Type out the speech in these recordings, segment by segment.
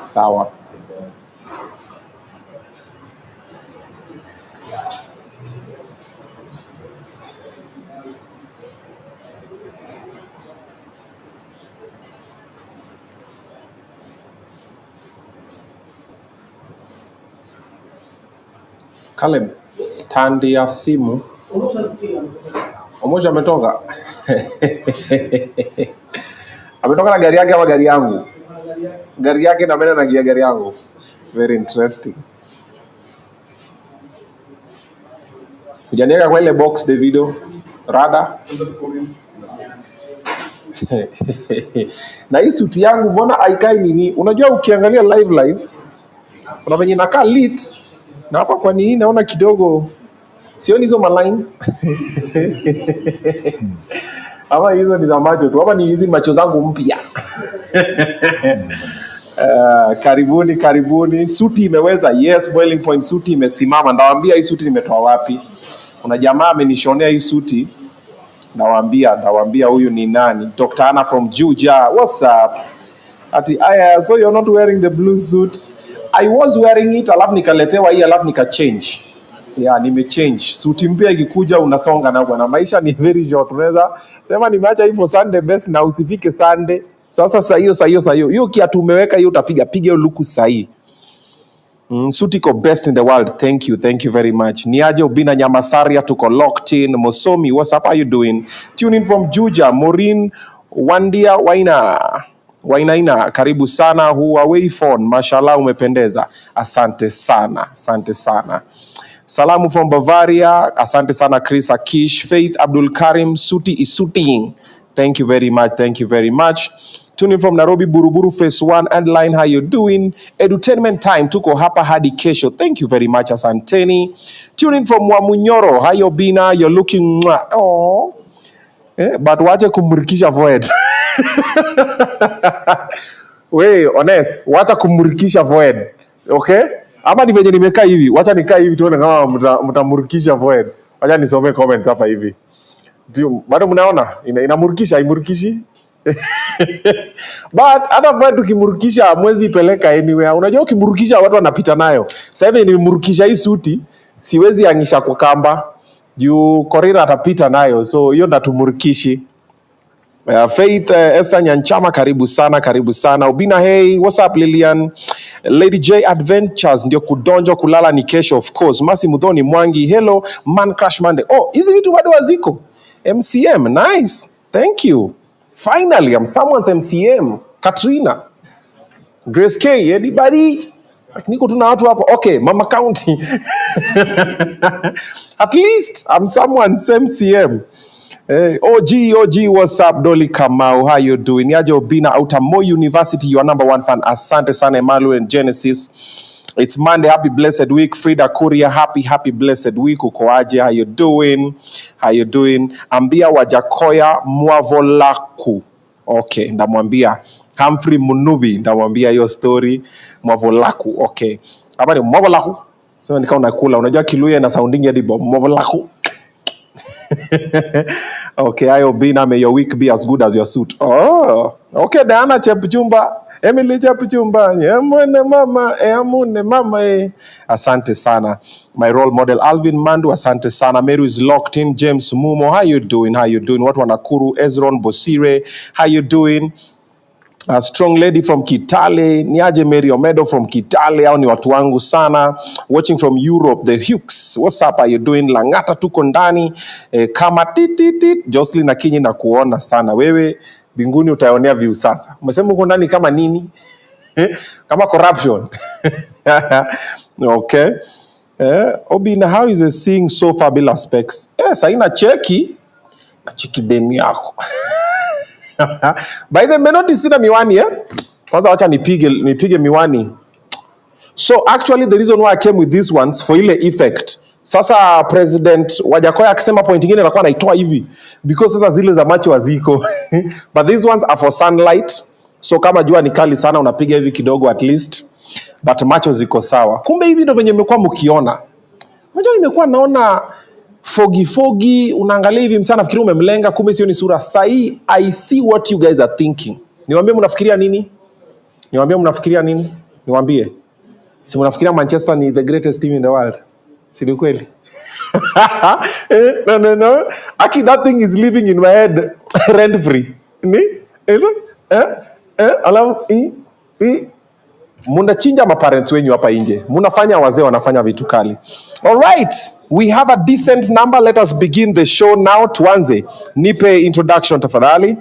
Sawa. Caleb, stand ya simu. Omoja ametoka. Ametoka na gari yake ama gari yangu? Gari yake na mimi na gari yangu. Very interesting. Kujanieka kwa ile box Davido. Rada. Na hii suti yangu mbona haikai nini? Unajua ukiangalia live kuna venye inakaa lit. Na hapa kwa nini naona kidogo sioni hizo malines. Ama hizo ni za macho tu. Ama ni hizi macho zangu mpya. Karibuni. Suti imeweza. Yes, boiling point suti imesimama. Ndawaambia hii suti nimetoa wapi. Kuna jamaa amenishonea hii suti. Ndawaambia huyu ni nani. Dr. Anna from Juja. What's up? So you're not wearing the blue suit. I was wearing it, alafu nikaletewa hii, alafu nikachange. Yeah, nimechange. Suti mpya ikikuja unasonga na bwana. Maisha ni very short. Unaweza sema nimeacha hii for Sunday best na usifike Sunday. Sasa hiyo. Hiyo kiatu umeweka hiyo utapiga hiyo luku sahi. Suti ko best in the world. Thank you very much. Niaje Obinna Nyamasaria tuko locked in. Mosomi, what's up, how you doing? Tune in from Juja. Maureen Wandia Wainaina, karibu sana. Huawei phone, mashallah umependeza. Asante sana. Salamu from Bavaria. Asante sana Chris Akish. Faith Abdul Karim, suti is suiting. Thank you very much. Tune in from Nairobi Buruburu Phase 1 and line, how you doing? Edutainment time tuko hapa hadi kesho. Thank you very much, asanteni. Tune in from Wamunyoro. Hi Obinna, you're looking but wache kumurikisha void. Wait, honest, wacha kumurikisha void. Okay? Ama ni venye nimekaa hivi. Wacha nikaa hivi tuone kama mtamurikisha void. Wacha nisome comment hapa hivi. Bado mnaona inamurikisha, imurikishi? But hata void tukimurikisha mwezi ipeleka anywhere. Unajua ukimurikisha watu wanapita nayo. Sasa hivi nimemurikisha hii suti, siwezi angisha kwa kamba. Juu Korira atapita nayo. So hiyo ndatumurikishi. Faith Esther Nyanchama, karibu sana. Obinna, hey, what's up Lillian? Lady J Adventures, ndio kudonjo kulala ni kesho, of course. Masi Mudhoni Mwangi, hello, Man Crash Monday. Oh, hizi vitu bado waziko. MCM, nice. Thank you. Finally, I'm someone's MCM. Katrina. Grace K, anybody? Niko tuna watu hapo. Okay, Mama County. At least I'm someone's MCM. Hey, OG, what's up? Dolly Kamau, how you doing? Niaje Obinna out of Moi University, your number one fan. Asante sana Emmanuel and Genesis. It's Monday, happy blessed week. Frida Kuria, happy blessed week. Uko aje? How you doing? Ambia Wajackoya Mwavolaku. Okay, ndamwambia. Humphrey Munubi, ndamwambia hiyo story. Mwavolaku, okay. Hapa ni Mwavolaku. So nikao nakula, unajua Kiluya na sounding ya dibo. Mwavolaku. Okay, I Obinna, may your week be as good as your suit. Oh, okay, Diana Chepchumba, Emily Chepchumba, amune mama. Asante sana. My role model Alvin Mandu, asante sana. Meru is locked in. James Mumo, how you doing? Watu wanakuru. Ezron Bosire, how you doing? A strong lady from Kitale, Niaje Mary Omedo from Kitale, au ni watu wangu sana. Watching from Europe, the Hukes, what's up, are you doing? Langata tuko ndani, kama tititit, Jocelyn na Kinyi na kuona sana. Wewe, binguni utaonea view sasa. Umesema uko ndani kama nini? Kama corruption. Okay. Obinna, how is it seeing so fabulous specs? Saina cheki, na cheki demi yako. By the way, notice sina miwani Kwanza wacha nipige miwani. So actually the reason why I came with these ones for ile effect. Sasa President Wajackoya akisema point nyingine anakuwa anaitoa hivi because sasa zile za macho waziko. But these ones are for sunlight. So kama jua ni kali sana unapiga hivi kidogo at least. But macho ziko sawa. Kumbe hivi ndio venye mmekuwa mkiona. Unajua nimekuwa naona fogi unaangalia hivi msana nafikiri umemlenga, kumbe sio ni sura sahi. I see what you guys are thinking. Niwaambie mnafikiria nini? Niwaambie. Si mnafikiria Manchester ni the greatest team in the world? Si ni kweli? No. Aki, that thing is living in my head rent free. Ni? Munachinja maparents wenyu hapa nje. Munafanya wazee wanafanya vitu kali. All right. We have a decent number. Let us begin the show now. Tuanze. Nipe introduction tafadhali.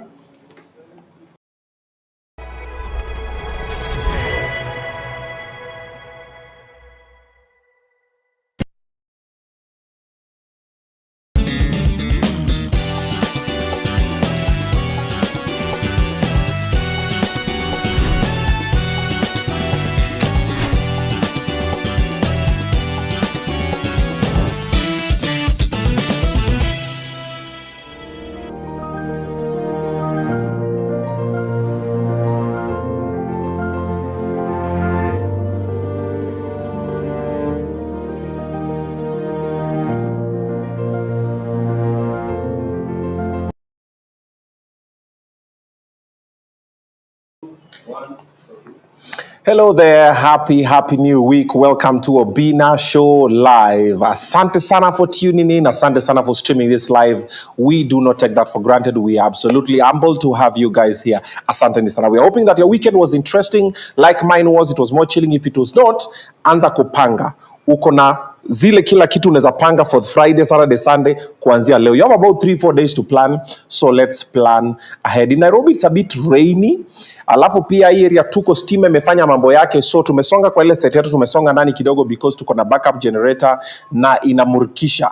Hello there, happy new week. Welcome to Obinna Show live. Asante sana for tuning in. Asante sana for streaming this live. We do not take that for granted. We are absolutely humbled to have you guys here. Asante sana. We are hoping that your weekend was interesting like mine was. It was more chilling. If it was not, anza kupanga. Uko na zile kila kitu unaweza panga for Friday, Saturday, Sunday kuanzia leo. You have about 3-4 days to plan. So let's plan ahead. In Nairobi it's a bit rainy. Alafu pia hii area tuko steam imefanya mambo yake, so tumesonga kwa ile set yetu, tumesonga ndani kidogo because tuko na backup generator na inamurikisha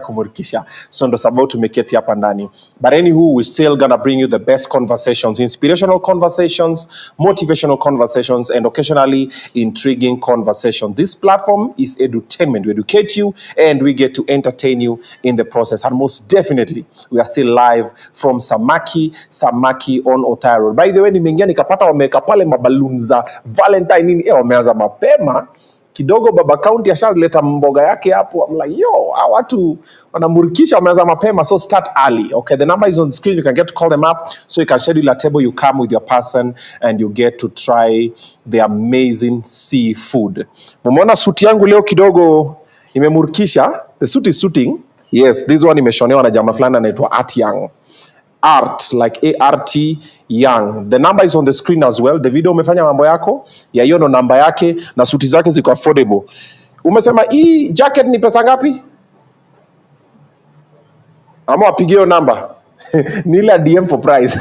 kumurikisha, so ndo sababu tumeketi hapa ndani. But anywho, we still gonna bring you the best conversations, inspirational conversations, motivational conversations, and occasionally intriguing conversations. This platform is edutainment. We educate you and we get to entertain you in the process. And most definitely, we are still live from Samaki on Othaya Road. By the way, nimeingia nikapata wameweka pale maballoons za Valentine nini, wameanza mapema kidogo. Baba County ashaleta mboga yake hapo. I'm like, yo, watu wanamurikisha, wameanza mapema, so start early. Okay, the number is on the screen. You can get to call them up, so you can schedule a table. You come with your person and you get to try the amazing seafood. Mumeona suti yangu leo kidogo imemurikisha. The suit is suiting. Yes, this one imeshonewa na jamaa fulani anaitwa Art Young. Art, like A-R-T, Young. The number is on the screen as well. The video umefanya mambo yako, ya hiyo ndo namba yake, na suti zake ziko affordable. Umesema hii jacket ni pesa ngapi? Ama wapigie hiyo namba. Nila DM for price.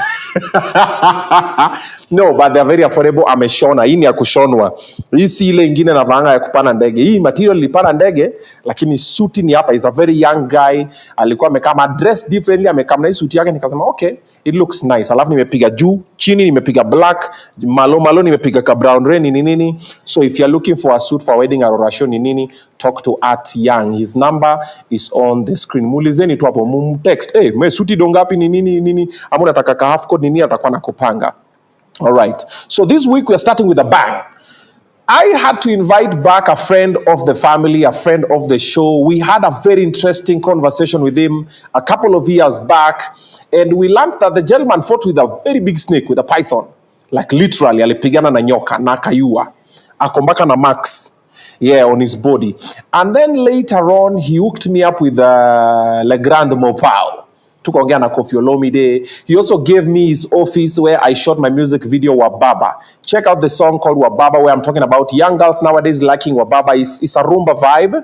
No, but they are very affordable. Ameshona. Hii ni ya kushonwa. Hii si ile ingine na vanga ya kupanda ndege. Hii material ilipanda ndege, lakini suti ni hapa. He's a very young guy. Alikuwa amekama dress differently. Amekama na hii suti yake, nikasema okay, it looks nice. Alafu nimepiga juu, chini nimepiga black, malo nimepiga ka brown red nini. So if you're looking for a suit for a wedding or a show nini, talk to Art Young. His number is on the screen. Mulizeni tu hapo, text, hey, me suti dongapi nini. Amu nataka ka half code nini, atakuwa na kupanga. All right. So this week we are starting with a bang. I had to invite back a friend of the family, a friend of the show. We had a very interesting conversation with him a couple of years back, and we learned that the gentleman fought with a very big snake, with a python. Like literally, alipigana na nyoka, na akayua. Akombaka na marks, on his body. And then later on, he hooked me up with Le Grand Mopao. Tukaongea na Koffi Olomide. He also gave me his office where I shot my music video Wababa. Check out the song called Wababa, where I'm talking about young girls nowadays liking Wababa. It's a rumba vibe.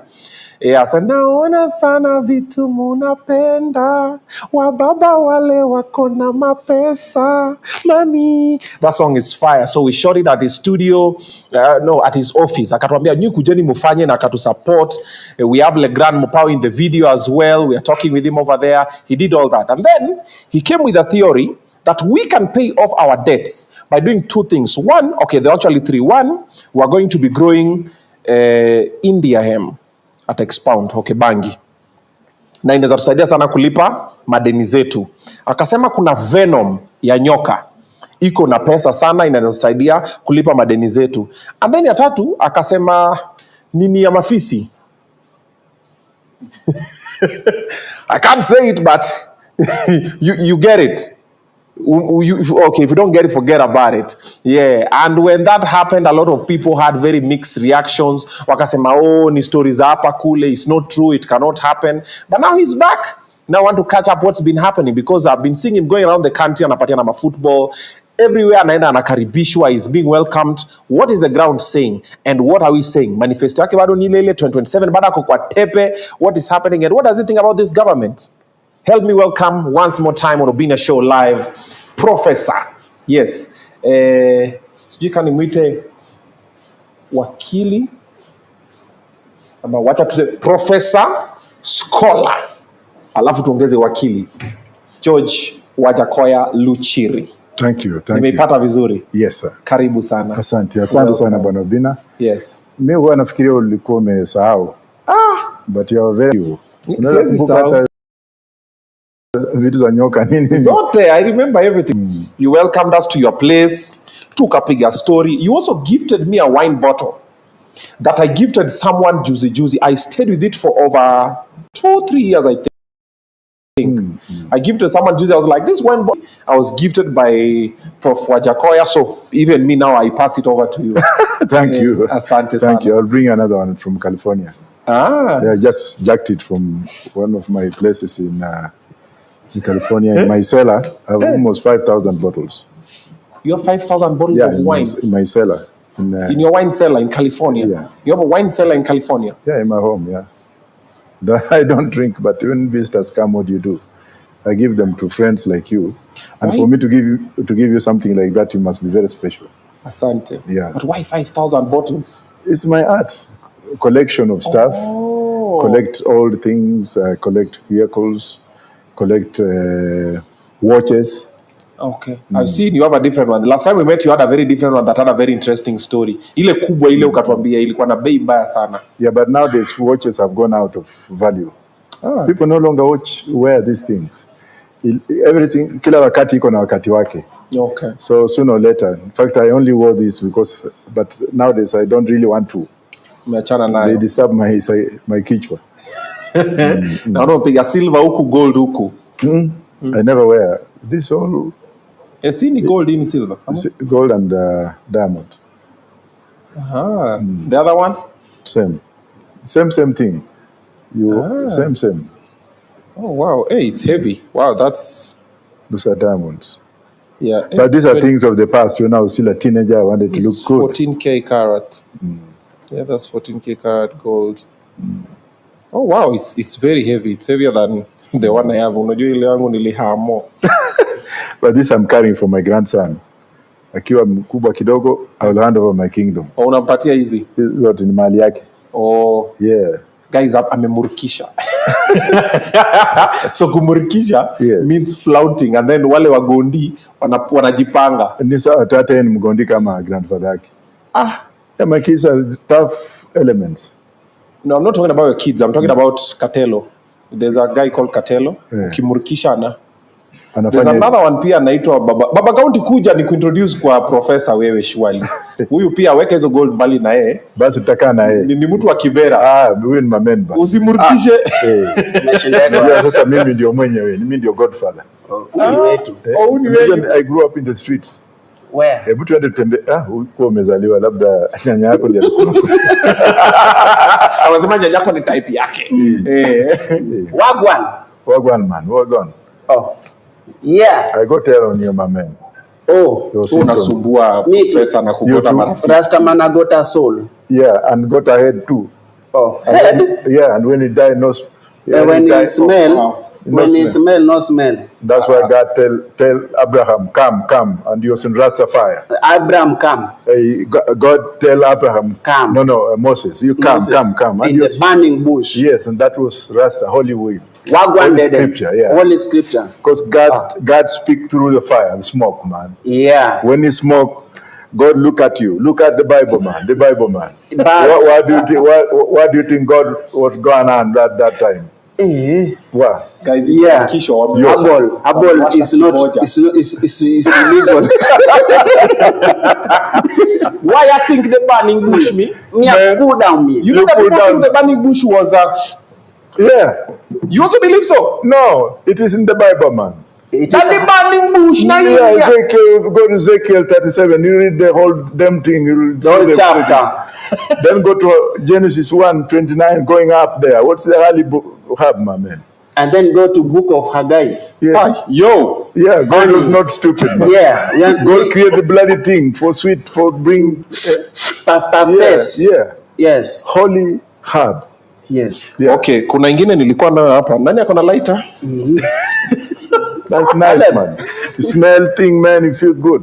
Yes, and naona sana vitu munapenda, Wababa wale wako na mapesa, mami. That song is fire. So we shot it at his studio, at his office. Akatuambia nyu kujeni mufanye na akatu support. We have Le Grand Mopao in the video as well. We are talking with him over there. He did all that. And then he came with a theory that we can pay off our debts by doing two things. One, okay, there are actually three. One, we are going to be growing India hemp at expound, okay, bangi. Na inaweza tusaidia sana kulipa madeni zetu. Akasema kuna venom ya nyoka, iko na pesa sana, inaweza tusaidia kulipa madeni zetu. And then ya tatu, akasema nini ya mafisi. I can't say it, but you get it. Okay, if you don't get it, forget about it. Yeah, and when that happened, a lot of people had very mixed reactions. Wakasema, oh, ni stories hapa kule, it's not true, it cannot happen. But now he's back. Now I want to catch up what's been happening, because I've been seeing him going around the country, anapatiana ma football. Everywhere anaenda anakaribishwa, is being welcomed. What is the ground saying? And what are we saying? Manifesto yake bado ni ile 2027, bado ako kwa tepe. What is happening? And what does he think about this government? Help me welcome once more time on Obinna Show live, Professor. Yes. Sijui kani mwite wakili. Ama wacha tuse Professor, Scholar. Alafu tuongeze wakili. George Wajackoyah Luchiri. Thank you. Nimeipata vizuri? Yes, sir. Karibu sana. Asante sana Bwana Obinna. Yes. Mimi huwa nafikiria ulikuwa umesahau. But you are very Siwezi sahau. Vitu za nyoka nini? Zote, I remember everything. You welcomed us to your place, tukapiga story. You also gifted me a wine bottle that I gifted someone juicy. I stayed with it for over 2-3 years, I think. I gifted someone juicy. I was like, this wine bottle I was gifted by Prof. Wajackoya, so even me now, I pass it over to you. Thank you. Asante Thank you. I'll bring another one from California. Yeah, I just jacked it from one of my places in California. In my cellar, I have almost 5,000 bottles. You have 5,000 bottles of wine? In my cellar. In your wine cellar in California? Yeah. You have a wine cellar in California? Yeah, in my home, yeah. I don't drink, but when visitors come, what do you do? I give them to friends like you. And for me to give you something like that, you must be very special. Asante. Yeah. But why 5,000 bottles? It's my art. Collection of stuff. Collect old things, collect vehicles, collect watches. Okay. I've seen you have a different one. The last time we met, you had a very different one that had a very interesting story. Ile kubwa ile ukatuambia ilikuwa na bei mbaya sana. Yeah, but nowadays watches have gone out of value. People no longer wear these things. Everything, kila wakati iko na wakati wake. Okay. So sooner or later, in fact, I only wore this but nowadays I don't really want to. They disturb my kichwa. Na unapiga silver huku, gold huku. I never wear this all. Ni gold in silver. Gold and diamond. The other one? Same thing. Same. Oh wow! Hey, it's heavy. Wow, those are diamonds. Yeah, but these are things of the past. When I was still a teenager, I wanted to look good. 14K carat. Yeah, that's 14K carat gold. Oh wow, it's very heavy. It's heavier than the one I have. Unajua ile yangu nilihamo. But this I'm carrying for my grandson. Akiwa mkubwa kidogo, I will hand over my kingdom. Unampatia hizi? Zote ni mali yake. Yeah. Guys, amemurikisha. So kumurikisha means flaunting, and then wale wagondi wanajipanga. Ni sawa hata ni mgondi kama grandfather yake. Yeah, my kids are tough elements. No, I'm not talking about your kids. I'm talking about Katelo. There's a guy called Katelo. Kimurikisha There's another one pia anaitwa Baba County. Kuja ni kuintroduce kwa professor wewe shwali. Huyu pia weka hizo gold mbali na yeye. Basi tutakaa na yeye. Ni mtu wa Kibera. Huyu ni mamen basi. Usimurikishe. Sasa mimi ndio mwenyewe. Mimi ndio godfather. I grew up in the streets. Where? Hebu tuende tutembea. Huko umezaliwa, labda nyanya yako ndiye alikuwa. Anasema nyanya yako ni type yake. Wagwan man. Yeah. I got tell on you, my man. Unasumbua professor na kugota marafiki. Rasta man got a soul. Yeah, and got a head too. Head? Yeah, and when he died, no. When he smell, no smell. That's why God tell Abraham, come, and he was in Rastafari. Abraham, come. God tell Abraham, come. No, Moses, you come. And in the burning bush. Yes, and that was Rasta, Holy Wave. Holy Scripture, yeah. Holy Scripture. Because God speak through the fire, the smoke, man. Yeah. When he smoke, God look at you. Look at the Bible, man. The Bible, man. What do you think God was going on at that time? What? Guys, yeah. Abol is not illegal. Why you think the burning bush me? Cool down me. You know that people think the burning bush was yeah. You also believe so? No, it is in the Bible, man. That's the burning bush. Now you Ezekiel, go to Ezekiel 37, you read the whole damn thing. The whole chapter. Then go to Genesis 1:29, going up there. What's the early hub, my man? And then go to book of Haggai. Yes. Yo. Yeah, God was not stupid, man. Yeah. God created the bloody thing for bring. Yeah. Yes. Holy herb. Yes. Yeah. Okay, kuna ingine nilikuwa nayo hapa. Nani akona lighter? That's nice, man. You smell thing, man, you feel good.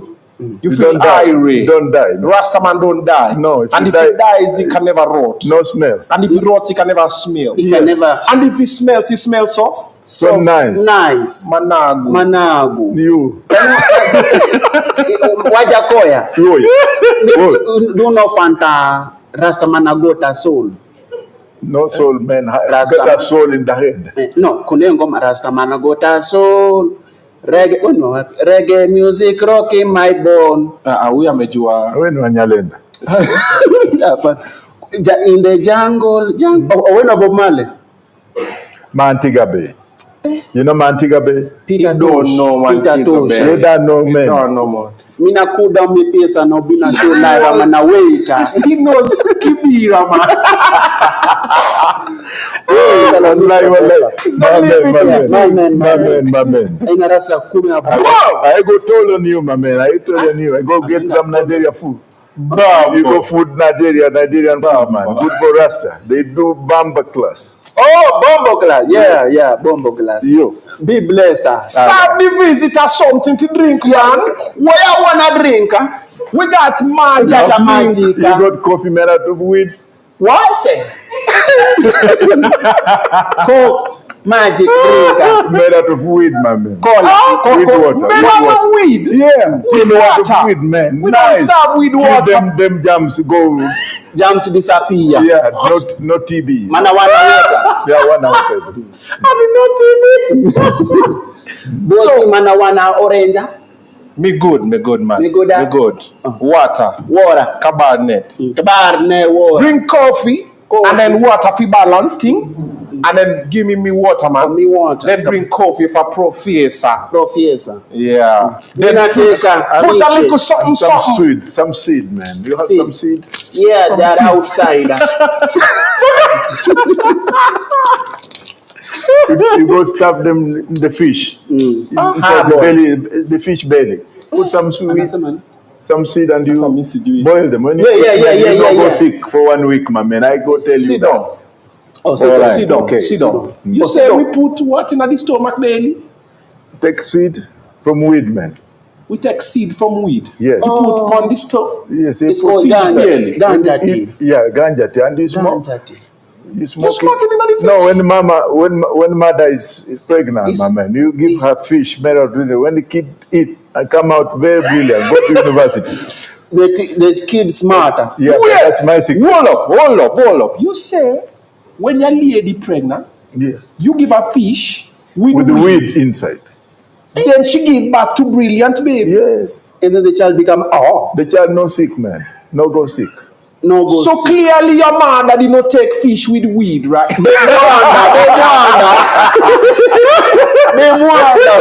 You feel irate. You don't die. No. Rasta man don't die. No. If he dies, he can never rot. No smell. And if he rots, he can never smell. He can never. And if he smells of? So nice. Nice. Managu. You. Wajackoya. Oh, yeah. Do you know Fanta Rasta managota soul? No soul, man. Rasta. Got a soul in the head. No, kuna ngoma Rasta managota soul. Reggae music rocking my bone. Huyu amejua. Wewe ni Wanyalenda. In the jungle. When Bob Marley? Mantiga Bay. You know Mantiga Bay? Peter Don't know Mantiga Bay. You don't know, man. No, no more. Mina kuda mi pesa na Obinna Show live. I'm na waiter. He knows Kibira, man. My man. Ina rasa 10 hapo. I go told on you, my man. I told on you. I go get some Nigeria food. You go food Nigerian food, man. Good for Rasta. They do bamba class. Oh, bombo class. Yeah, bombo class. Yo. Be blessed. Serve the visitor something to drink, Jan. What you wanna drink? We got magic. You got coffee made out of weed? What say? Coke. Magic drink. Made out of weed, my man. Cola. Weed water. Made out of weed. Yeah. Weed water. Weed, man. We don't serve weed water. Them jams go. Jams disappear. Yeah, not TB. Mana water. Yeah, 1 hour. I did not TV. So mana wana orange. Me good, man. Me good, Me good. Water. Cabernet. Water. Drink coffee. And then water for balance thing. And then give me water, man. Me water. Then bring coffee for professor. Yeah. Then put a little something. Some seed, man. You have some seeds? Yeah, they're outside. You go stuff them in the fish. Inside the fish belly. Put some sweet. Some seed and you boil them. When you go sick for 1 week, my man. I go tell you. Sit down. Oh, Sit down. Okay. Sit down. You say we put what in the stomach daily? Take seed from weed, man. We take seed from weed. Yes. You put on the stove. Yes. It's put called fish ganja. Ganja tea. Yeah, ganja tea. And you smoke. You smoke it in the fish? No, when mother is pregnant, my man, you give her fish made out of it. When the kid eat and come out very brilliant, go to university. The kid smarter. Yeah, Wait. that's my secret. Hold up. You say when your lady pregnant, you give her fish with the weed inside. Then she give back to brilliant baby. Yes. And then the child become The child no sick, man. No go sick. So clearly your mother did not take fish with weed, right? They wonder.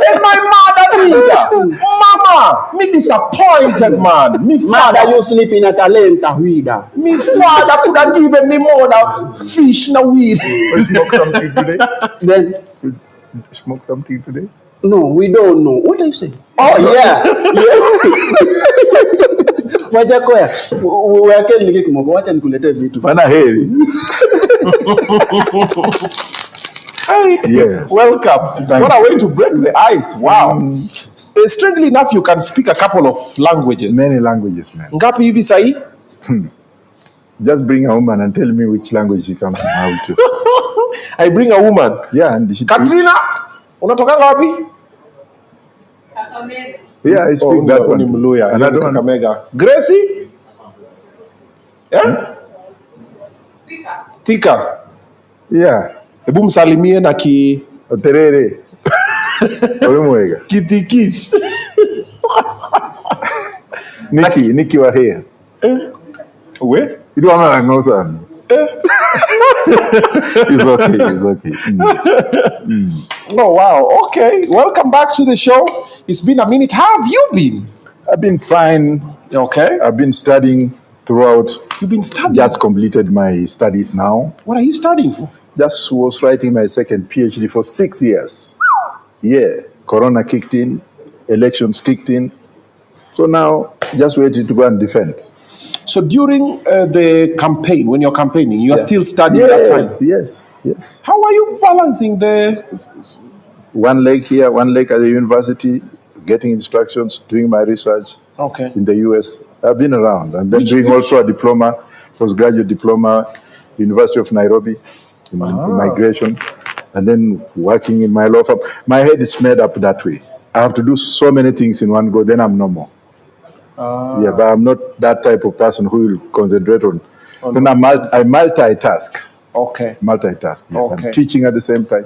And my mother neither. Mama, me disappointed, man. Me Mother, father, you sleep in a talenta weeder. me father could have given me more than fish na weed. You smoke something today? Then, You smoke something today? no, we don't know. What are you saying? Oh, yeah. Wajackoya, wake nilike kimoko, wacha nikulete vitu. Mana heri. Yes. Welcome. What a way to break the ice. Wow. Strangely enough, you can speak a couple of languages. Many languages, man. Ngapi hivi sahi? Just bring a woman and tell me which language she comes from how to. I bring a woman. Yeah, and she Katrina, unatokanga wapi? Kakamega. Yeah, I speak that one. Ni Mluya. Another one. Kakamega. Gracie? Yeah? Tika. Yeah. Hebu msalimie na Oterere. Olimwega. kitikish. Nikki wa here. We? Idu ama ngosa. It's okay. It's okay. Oh, wow. Okay. Welcome back to the show. It's been a minute. How have you been? I've been fine. Okay. I've been studying throughout. You've been studying? Just completed my studies now. What are you studying for? Just was writing my second PhD for 6 years. Yeah. Corona kicked in. Elections kicked in. So now, just waiting to go and defend. So during the campaign, when you're campaigning, you are still studying that time? Yes. How are you balancing the... One leg here, one leg at the university, getting instructions, doing my research in the US. I've been around. And then doing also a diploma, postgraduate diploma, University of Nairobi, in migration. And then working in my law firm. My head is made up that way. I have to do so many things in one go, then I'm no more. Yeah, but I'm not that type of person who will concentrate on. I multitask. Okay. Multitask, yes. Okay. I'm teaching at the same time.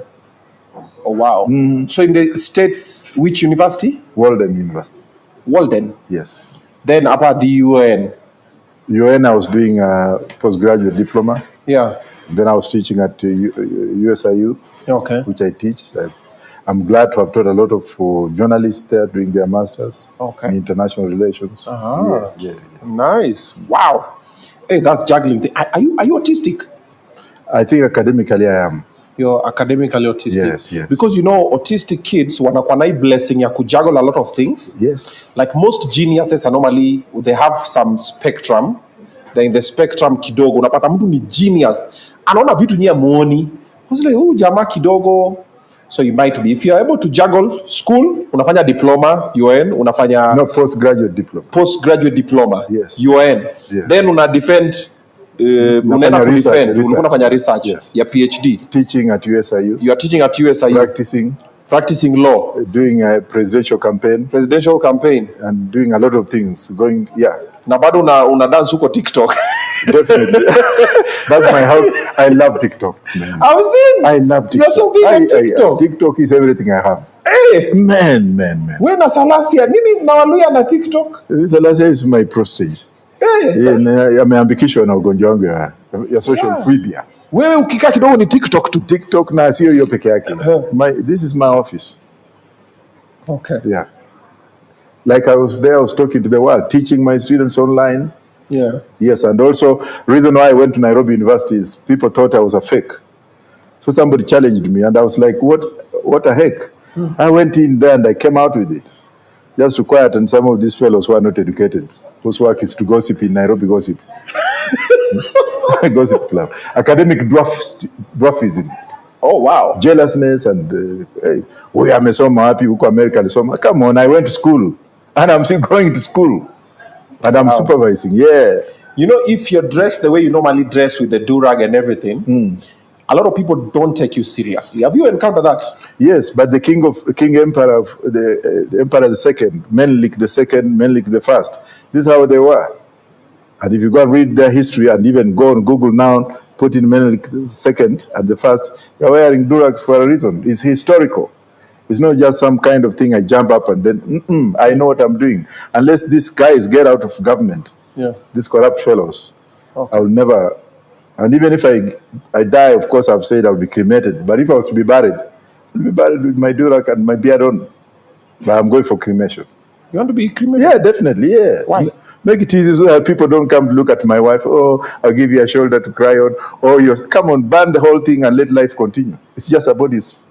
Oh, wow. So in the States, which university? Walden University. Walden? Yes. Then up at the UN? UN, I was doing a postgraduate diploma. Yeah. Then I was teaching at USIU, which I teach. I'm glad to have taught a lot of journalists there doing their masters in international relations. Yeah. Nice. Wow. Hey, that's juggling. Are you autistic? I think academically I am. You're academically autistic? Yes. Because autistic kids wanakuwa na blessing ya kujuggle a lot of things. Yes. Like most geniuses are normally, they have some spectrum. They're in the spectrum kidogo. Unapata mtu ni genius. Anaona vitu nyia muoni. Because like, jamaa kidogo. So you might be, if you're able to juggle school, unafanya diploma, UN, unafanya... No, postgraduate diploma. Postgraduate diploma, yes. UN. Yes. Then una defend, unaenda unafanya research, yes. Your PhD. Teaching at USIU. You are teaching at USIU. Practicing law. Doing a presidential campaign. And doing a lot of things, Na bado una dance huko TikTok. Definitely. That's my house. I love TikTok. I love TikTok. You're so big on TikTok. TikTok is everything I have. Hey. Man. Wewe na Salasia, nini mnawaluya na TikTok? Salasia is my prostate. Hey. Ameambikishwa na ugonjwa wangu ya social phobia. Wewe ukikaa kidogo ni TikTok tu. TikTok na sio hiyo peke yake. This is my office. Okay. Yeah. Like I was talking to the world, teaching my students online. Yeah. Yes, and also reason why I went to Nairobi University is people thought I was a fake. So somebody challenged me and I was like, what the heck? I went in there and I came out with it. Just to quiet and some of these fellows who are not educated, whose work is to gossip in Nairobi gossip. Gossip club. Academic dwarfism. Oh, wow. Jealousness and, hey, amesoma wapi huko America alisoma. Come on, I went to school. And I'm still going to school. And I'm supervising, yeah. If you're dressed the way you normally dress with the do-rag and everything, a lot of people don't take you seriously. Have you encountered that? Yes, but the King Emperor of the Emperor II, Menelik II, Menelik I, this is how they were. And if you go and read their history and even go on Google now, put in Menelik II and the first, you're wearing do-rags for a reason. It's historical. It's not just some kind of thing I jump up and then, I know what I'm doing. Unless these guys get out of government, these corrupt fellows, I will never... And even if I die, of course, I've said I'll be cremated. But if I was to be buried, I'll be buried with my do-rag and my beard on. But I'm going for cremation. You want to be cremated? Yeah, definitely, yeah. Why? Make it easy so that people don't come to look at my wife. Oh, I'll give you a shoulder to cry on. Oh, come on, burn the whole thing and let life continue. It's just a body's...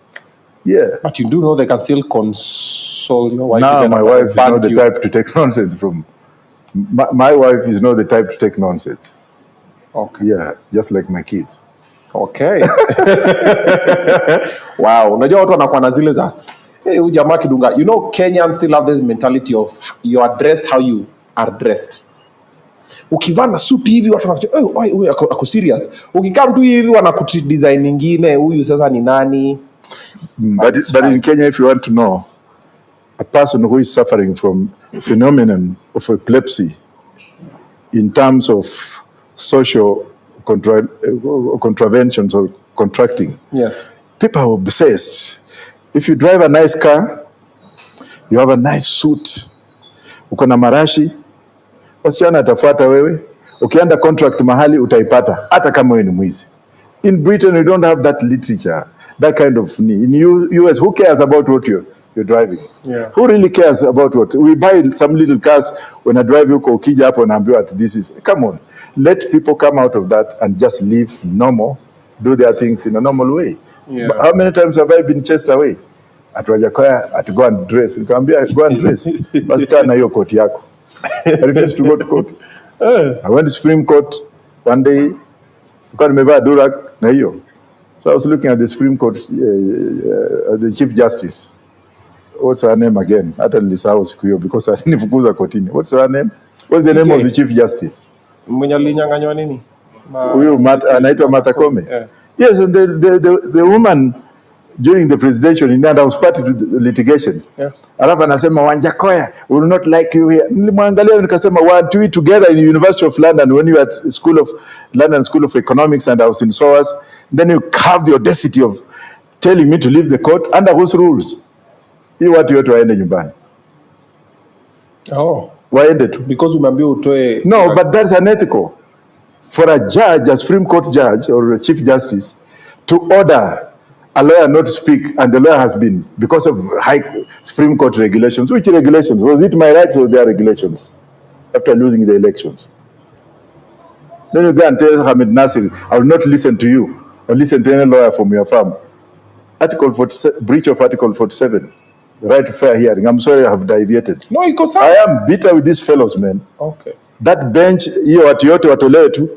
Yeah. But you do know they can still console your wife. Now my wife is not the type to take nonsense from... My wife is not the type to take nonsense. Okay. Yeah, just like my kids. Okay. Wow. Unajua watu wanakuwa na zile za huyu jamaa kidunga. Kenyans still have this mentality of you are dressed how you are dressed. Ukivaa na suti hivi watu wanakuja, huyu ako serious. Ukikaa mtu hivi wanakutreat design nyingine, huyu sasa ni nani? But in Kenya, if you want to know, a person who is suffering from phenomenon of epilepsy in terms of social contraventions or contracting. Yes. People are obsessed. If you drive a nice car, you have a nice suit, uko na marashi, wasichana atafuata wewe. Ukienda contract mahali utaipata, hata kama wewe ni mwizi. In Britain, we don't have that literature, that kind of need. In US, who cares about what you're driving? Yeah. Who really cares about what? We buy some little cars when I drive you ukija hapo naambiwa this is, come on. Let people come out of that and just live normal, do their things in a normal way. Yeah. But how many times have I been chased away? At Wajackoya, at go and dress. Nikamwambia go and dress. Basi kaa na hiyo koti yako. I refused to go to court. I went to Supreme Court one day. Because nimevaa durak na hiyo. So I was looking at the Supreme Court, the Chief Justice. What's her name again? Hata nilisahau siku hiyo because alinifukuza kotini. What's her name? What's the name of the Chief Justice? Mwenye alinyang'anywa nini? Huyo anaitwa Martha Koome. Yeah. Yes, and the woman during the presidential, and I was party to the litigation. Yeah. Alafu anasema Wajackoya, we will not like you here. Nilimwangalia nikasema weren't we together in the University of London when you were at London School of Economics and I was in SOAS. Then you have the audacity of telling me to leave the court under whose rules? Hii watu yote waende nyumbani. Oh. Waende tu. Because umeambiwa utoe. No, but that's unethical. For a judge, a Supreme Court judge or a Chief Justice to order a lawyer not to speak, and the lawyer has been, because of high Supreme Court regulations. Which regulations? Was it my rights or their regulations? After losing the elections. Then you go and tell Hamid Nasir, I will not listen to you or listen to any lawyer from your firm. Article 47, breach of Article 47, the right to fair hearing. I'm sorry I have deviated. No, iko sawa. I am bitter with these fellows, man. Okay. That bench, hiyo watu yote watolewe tu.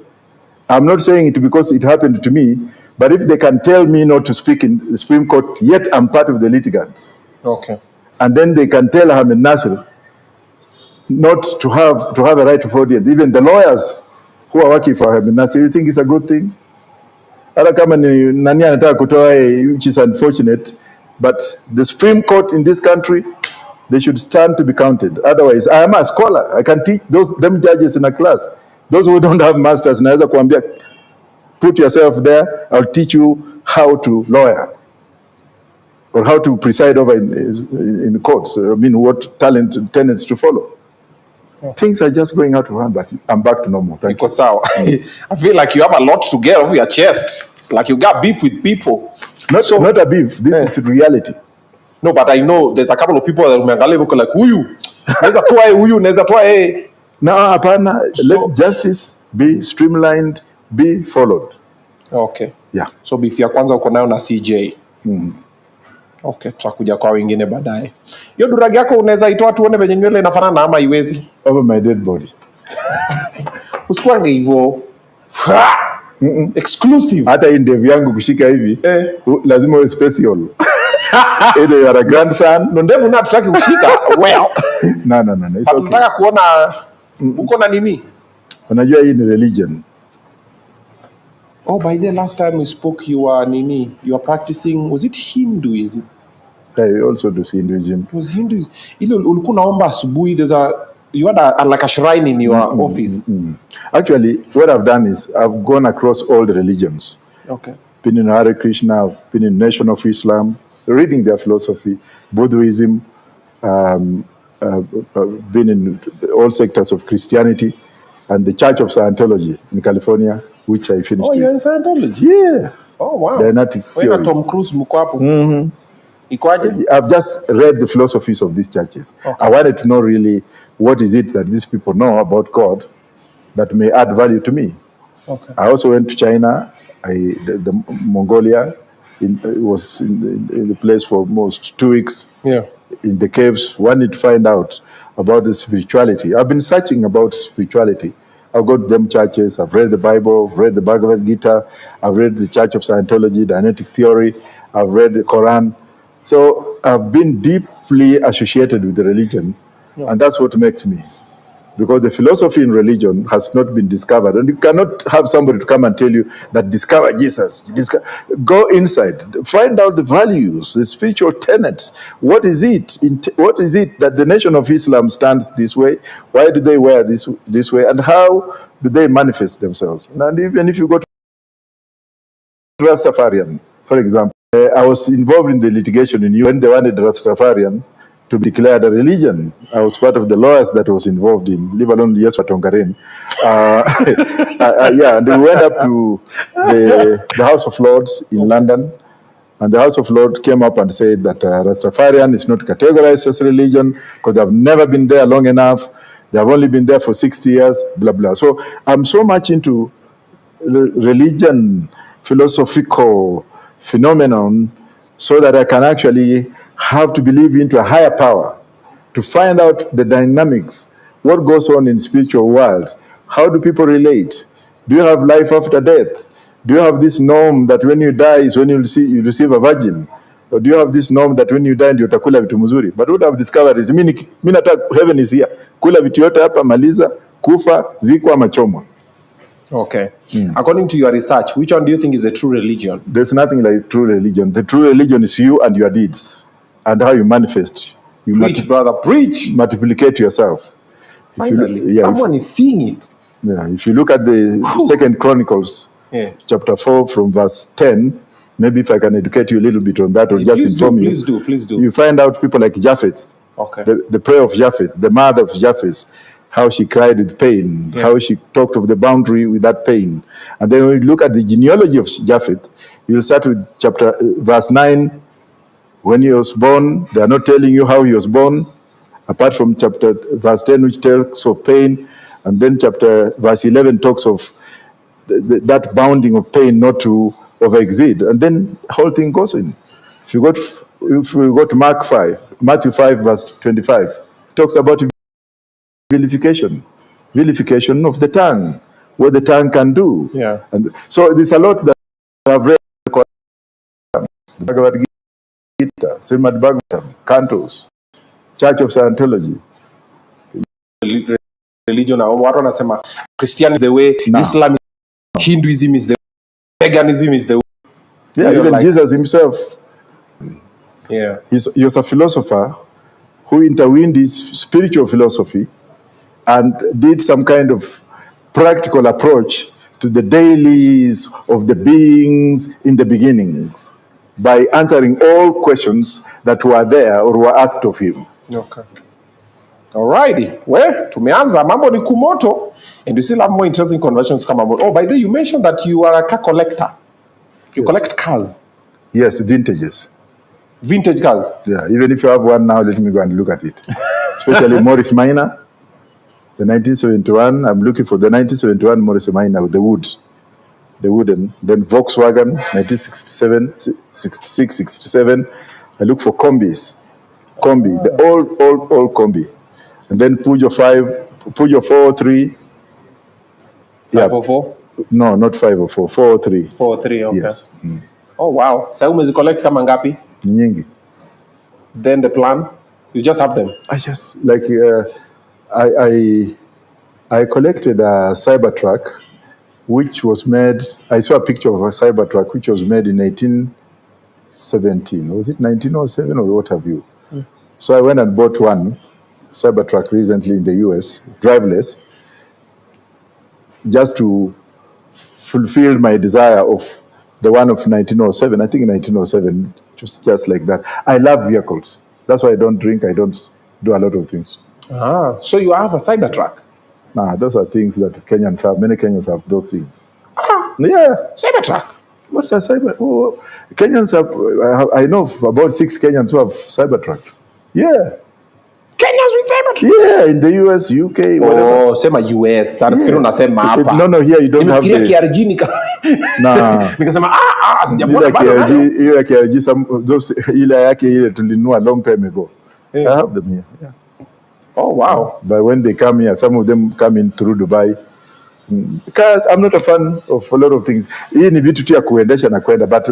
I'm not saying it because it happened to me, but if they can tell me not to speak in the Supreme Court, yet I'm part of the litigants. Okay. And then they can tell Hamid Nasir not to have a right of audience. Even the lawyers who are working for Hamid Nasir, you think it's a good thing? Hata kama ni nani anataka kutoa, which is unfortunate, but the Supreme Court in this country, they should stand to be counted. Otherwise, I am a scholar. I can teach them judges in a class. Those who don't have masters, naweza kuambia, put yourself there, I'll teach you how to lawyer or how to preside over in courts. I mean, what tenets to follow. Yeah. Things are just going out of hand, but I'm back to normal. Thank you. I feel like you have a lot to get off your chest. It's like you got beef with people. Not a beef. This is reality. No, but I know there's a couple of people that umeangalia huko like huyu naweza toa huyu naweza toa No, hapana. Let justice be streamlined, be followed. Okay. Yeah. So beef ya kwanza uko nayo na CJ. Okay, tutakuja kwa wengine baadaye. Hiyo duragi yako unaweza itoa tuone venye nywele inafanana ama haiwezi? Over my dead body. Usikuange hivyo. Exclusive. Hata hii ndevu yangu kushika hivi, lazima uwe special. Either you are a grandson. No, ndevu na tutaki kushika. Well. No. It's okay. Tunataka kuona uko na nini? Unajua hii ni religion. Oh, by the last time we spoke, you are practicing, was it Hinduism? I also do Hinduism. It was Hinduism. Ile ulikuwa naomba asubuhi, you had like a shrine in your office. Actually, what I've done is I've gone across all the religions. Okay. Been in Hare Krishna, I've been in Nation of Islam, reading their philosophy, Buddhism, been in all sectors of Christianity, and the Church of Scientology in California, which I finished. Oh, you're in Scientology? Yeah. Oh, wow. Dianetics theory. When Tom Cruise mko hapo? I've just read the philosophies of these churches. Okay. I wanted to know really what is it that these people know about God that may add value to me. Okay. I also went to China, the Mongolia, was in the place for almost 2 weeks. Yeah. In the caves, wanted to find out about the spirituality. I've been searching about spirituality. I've got them churches, I've read the Bible, I've read the Bhagavad Gita, I've read the Church of Scientology, Dianetic Theory, I've read the Quran. So I've been deeply associated with the religion, and that's what makes me. Because the philosophy in religion has not been discovered. And you cannot have somebody to come and tell you that discover Jesus. Go inside, find out the values, the spiritual tenets. What is it? What is it that the Nation of Islam stands this way? Why do they wear this way? And how do they manifest themselves? And even if you go to Rastafarian, for example, I was involved in the litigation when they wanted Rastafarian to be declared a religion. I was part of the lawyers that was involved in, leave alone yes for Tongaren. Yeah, and we went up to the House of Lords in London, and the House of Lords came up and said that Rastafarian is not categorized as a religion because they've never been there long enough. They have only been there for 60 years, blah, blah. So I'm so much into religion, philosophical phenomenon, so that I can actually have to believe into a higher power to find out the dynamics, what goes on in spiritual world. How do people relate? Do you have life after death? Do you have this norm that when you die is when you receive a virgin? Or do you have this norm that when you die ndio utakula vitu mzuri? But what I've discovered is mimi nataka heaven is here. Kula vitu yote hapa, maliza, kufa, zikwa, machomwa. Okay. According to your research, which one do you think is a true religion? There's nothing like true religion. The true religion is you and your deeds and how you manifest. You Preach, brother, preach. Multiplicate yourself. Finally, someone is seeing it. Yeah, if you look at the Second Chronicles, chapter 4 from verse 10, maybe if I can educate you a little bit on that or just inform you. Please do. You find out people like Japheth, the prayer of Japheth, the mother of Japheth, how she cried with pain, how she talked of the boundary with that pain. And then when you look at the genealogy of Japheth, you'll start with verse 9. When he was born, they are not telling you how he was born, apart from verse 10, which talks of pain, and then verse 11 talks of that bounding of pain not to over-exceed, and then the whole thing goes in. If we go to Matthew 5, verse 25, it talks about vilification of the tongue, what the tongue can do. Yeah. And so there's a lot that I've read, the Bhagavad Gita, Srimad Bhagavatam, Cantos, Church of Scientology. Religion, watu wanasema Christianity is the way, Islam is the way, Hinduism is the way, paganism is the way. Yeah, even like, Jesus himself. Yeah. He was a philosopher who intertwined his spiritual philosophy and did some kind of practical approach to the dailies of the beings in the beginnings by answering all questions that were there or were asked of him. Okay. Alrighty. Well, tumeanza mambo ni kumoto, and you still have more interesting conversations come about. Oh, by the way, you mentioned that you are a car collector. You collect cars. Yes, vintages. Vintage cars. Yeah, even if you have one now, let me go and look at it. Especially Morris Minor, the 1971. I'm looking for the 1971 Morris Minor with the wood. The wooden. Then Volkswagen, 1967, 66, 67. I look for combis. Combi, the old combi. And then Peugeot 403. 504? No, not 504, 403. 403, okay. Yes. Oh, wow. Sasa umezicollect kama ngapi? Nyingi. Then the plan? You just have them? I just, like, I collected a Cybertruck, which was made, I saw a picture of a Cybertruck, which was made in 1817. Was it 1907 or what have you? So I went and bought one Cybertruck recently in the US, driveless, just to fulfill my desire of the one of 1907. I think in 1907, just like that. I love vehicles. That's why I don't drink. I don't do a lot of things. So you have a Cybertruck? Nah, those are things that Kenyans have. Many Kenyans have those things. Yeah. Cybertruck? What's a Cyber? Oh, Kenyans have, I know about 6 Kenyans who have Cybertrucks. Yeah. Kenyans with Cybertruck? Yeah, in the US, UK, whatever. Oh, sema US. Nafikiri unasema hapa. No, here you don't have the... KRG nikasema sijapona bado. Ile KRG ile yake ile tulinunua long time ago. I have them here. Yeah. Oh, wow. But when they come here, some of them come in through Dubai. Because I'm not a fan of a lot of things. Hii ni vitu tu ya kuendesha na kwenda, but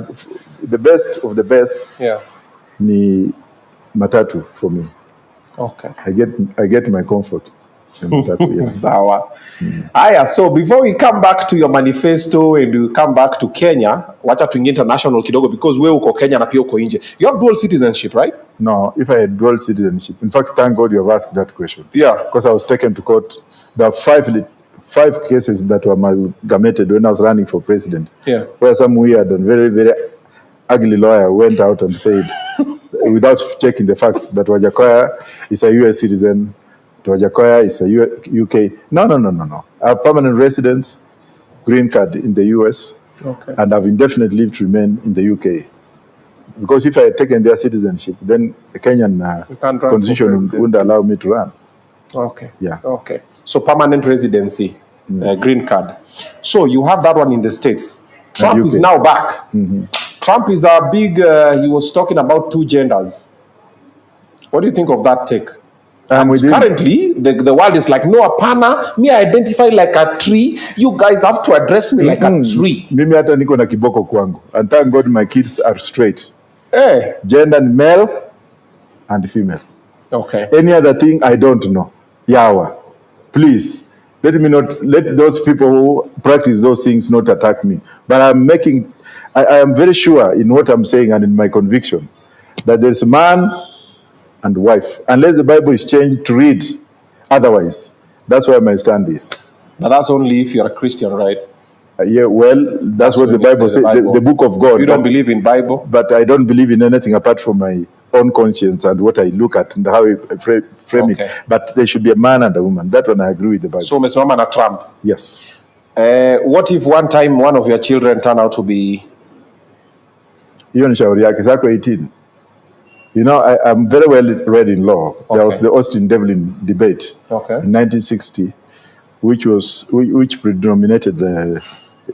the best of the best ni matatu for me. Okay. I get my comfort in matatu. Yeah. Sawa. Aya, so before we come back to your manifesto and we come back to Kenya, wacha tuingie international kidogo, because wewe uko Kenya na pia uko nje. You have dual citizenship, right? No, if I had dual citizenship. In fact, thank God you have asked that question. Yeah. Because I was taken to court. There are 5 cases that were amalgamated when I was running for president. Yeah. Where some weird and very, very ugly lawyer went out and said, without checking the facts, that Wajackoya is a US citizen, Wajackoya is a UK. No. I have permanent residence, green card in the US, and have indefinite leave to remain in the UK. Because if I had taken their citizenship, then the Kenyan constitution wouldn't allow me to run. Okay. Yeah. Okay. So permanent residency, green card. So you have that one in the States. Trump is now back. Trump is a big, he was talking about 2 genders. What do you think of that take? Currently, the world is like, no, apana, me I identify like a tree. You guys have to address me like a tree. Mimi hata niko na kiboko kwangu. And thank God my kids are straight. Hey. Gender male and female. Okay. Any other thing, I don't know. Yawa, please, let those people who practice those things not attack me. But I am very sure in what I'm saying and in my conviction that there's a man and wife, unless the Bible is changed to read otherwise. That's where my stand is. But that's only if you're a Christian, right? Yeah, well, that's what the Bible says, the book of God. You don't believe in Bible? But I don't believe in anything apart from my own conscience and what I look at and how I frame it. But there should be a man and a woman. That one I agree with the Bible. So, Mr. Mama Trump? Yes. What if one time one of your children turned out to be... Hiyo ni shauri yake, zako 18. You know, I'm very well read in law. There was the Austin-Devlin debate in 1960, which predominated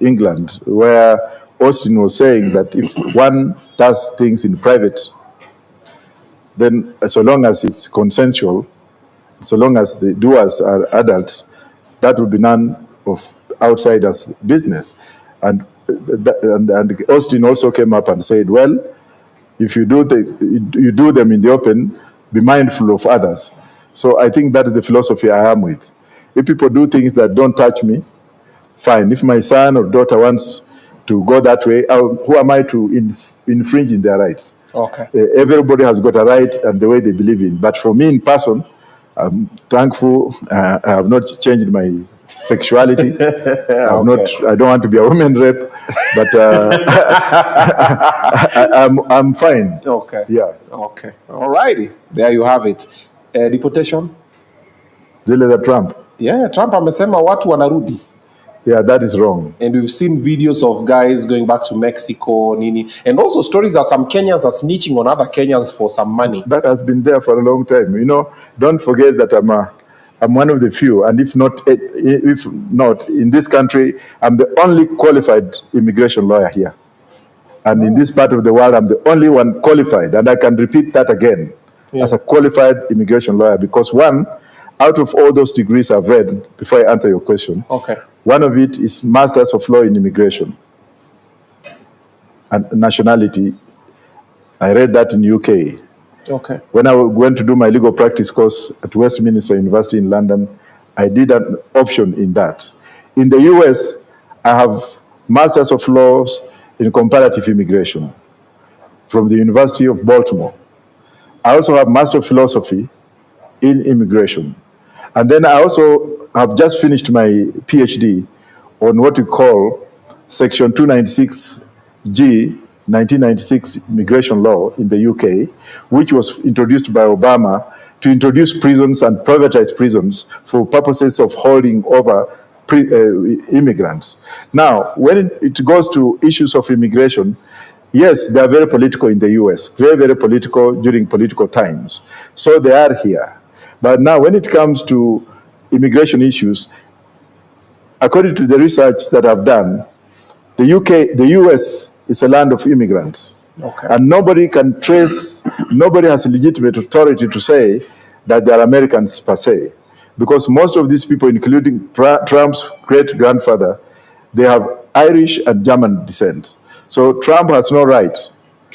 England, where Austin was saying that if one does things in private, then so long as it's consensual, so long as the doers are adults, that will be none of outsiders' business. And Austin also came up and said, well, if you do them in the open, be mindful of others. So I think that is the philosophy I am with. If people do things that don't touch me, fine. If my son or daughter wants to go that way, who am I to infringe in their rights? Okay. Everybody has got a right and the way they believe in. But for me in person, I'm thankful. I have not changed my sexuality. I don't want to be a woman rep, but I'm fine. Okay. Yeah. Okay. All righty. There you have it. Deportation. Zile za Trump. Yeah, Trump amesema watu wanarudi. Yeah, that is wrong. And we've seen videos of guys going back to Mexico, Nini, and also stories that some Kenyans are snitching on other Kenyans for some money. That has been there for a long time. You know, don't forget that I'm one of the few, and if not in this country, I'm the only qualified immigration lawyer here. And in this part of the world, I'm the only one qualified, and I can repeat that again as a qualified immigration lawyer, because one, out of all those degrees I've read, before I answer your question, one of it is Masters of Law in Immigration and Nationality. I read that in UK. Okay. When I went to do my legal practice course at Westminster University in London, I did an option in that. In the US, I have Masters of Laws in Comparative Immigration from the University of Baltimore. I also have Master of Philosophy in Immigration. And then I also have just finished my PhD on what we call Section 296G, 1996 immigration law in the UK, which was introduced by Obama to introduce prisons and privatize prisons for purposes of holding over immigrants. Now, when it goes to issues of immigration, yes, they are very political in the US, very, very political during political times. So they are here. But now when it comes to immigration issues, according to the research that I've done, the US is a land of immigrants. Okay. And nobody has a legitimate authority to say that they are Americans per se. Because most of these people, including Trump's great-grandfather, they have Irish and German descent. So Trump has no right,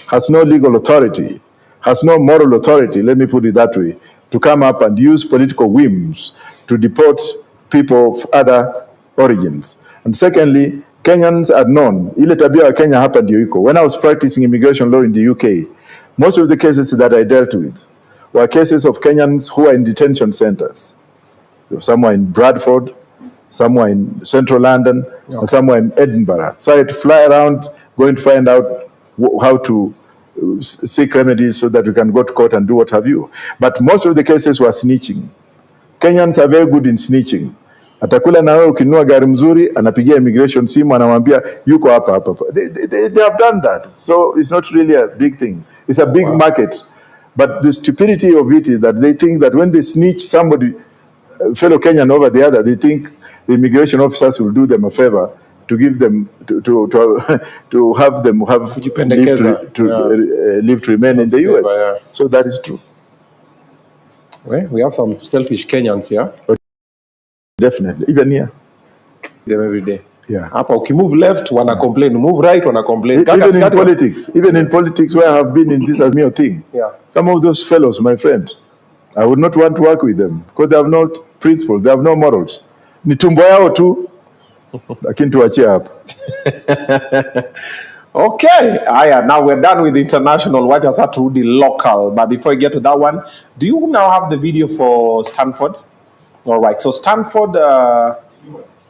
has no legal authority, has no moral authority, let me put it that way, to come up and use political whims to deport people of other origins. And secondly, Kenyans are known. Ile tabia wa Kenya hapa ndio iko. When I was practicing immigration law in the UK, most of the cases that I dealt with were cases of Kenyans who are in detention centers. Some were in Bradford, some were in central London, and some were in Edinburgh. So I had to fly around, going to find out how to seek remedies so that we can go to court and do what have you. But most of the cases were snitching. Kenyans are very good in snitching. Atakula na wewe ukinunua gari mzuri, anapigia immigration simu, anamwambia yuko hapa. They have done that. So it's not really a big thing. It's a big market. But the stupidity of it is that they think that when they snitch somebody, fellow Kenyan over the other, they think the immigration officers will do them a favor to give them to have them have live to remain in the US. Yeah. So that is true. Well, we have some selfish Kenyans here. Definitely, even here. Them every day. Yeah. Hapa move left, wanna complain. Move right, wanna complain. Even in politics, where I have been in this as mere thing. Yeah. Some of those fellows, my friend, I would not want to work with them because they have no principles, they have no morals. Ni tumbo yao tu, lakini tuachie hapa. Okay, now we're done with the international. What has to do the local? But before we get to that one, do you now have the video for Stanford? All right, so Stanford,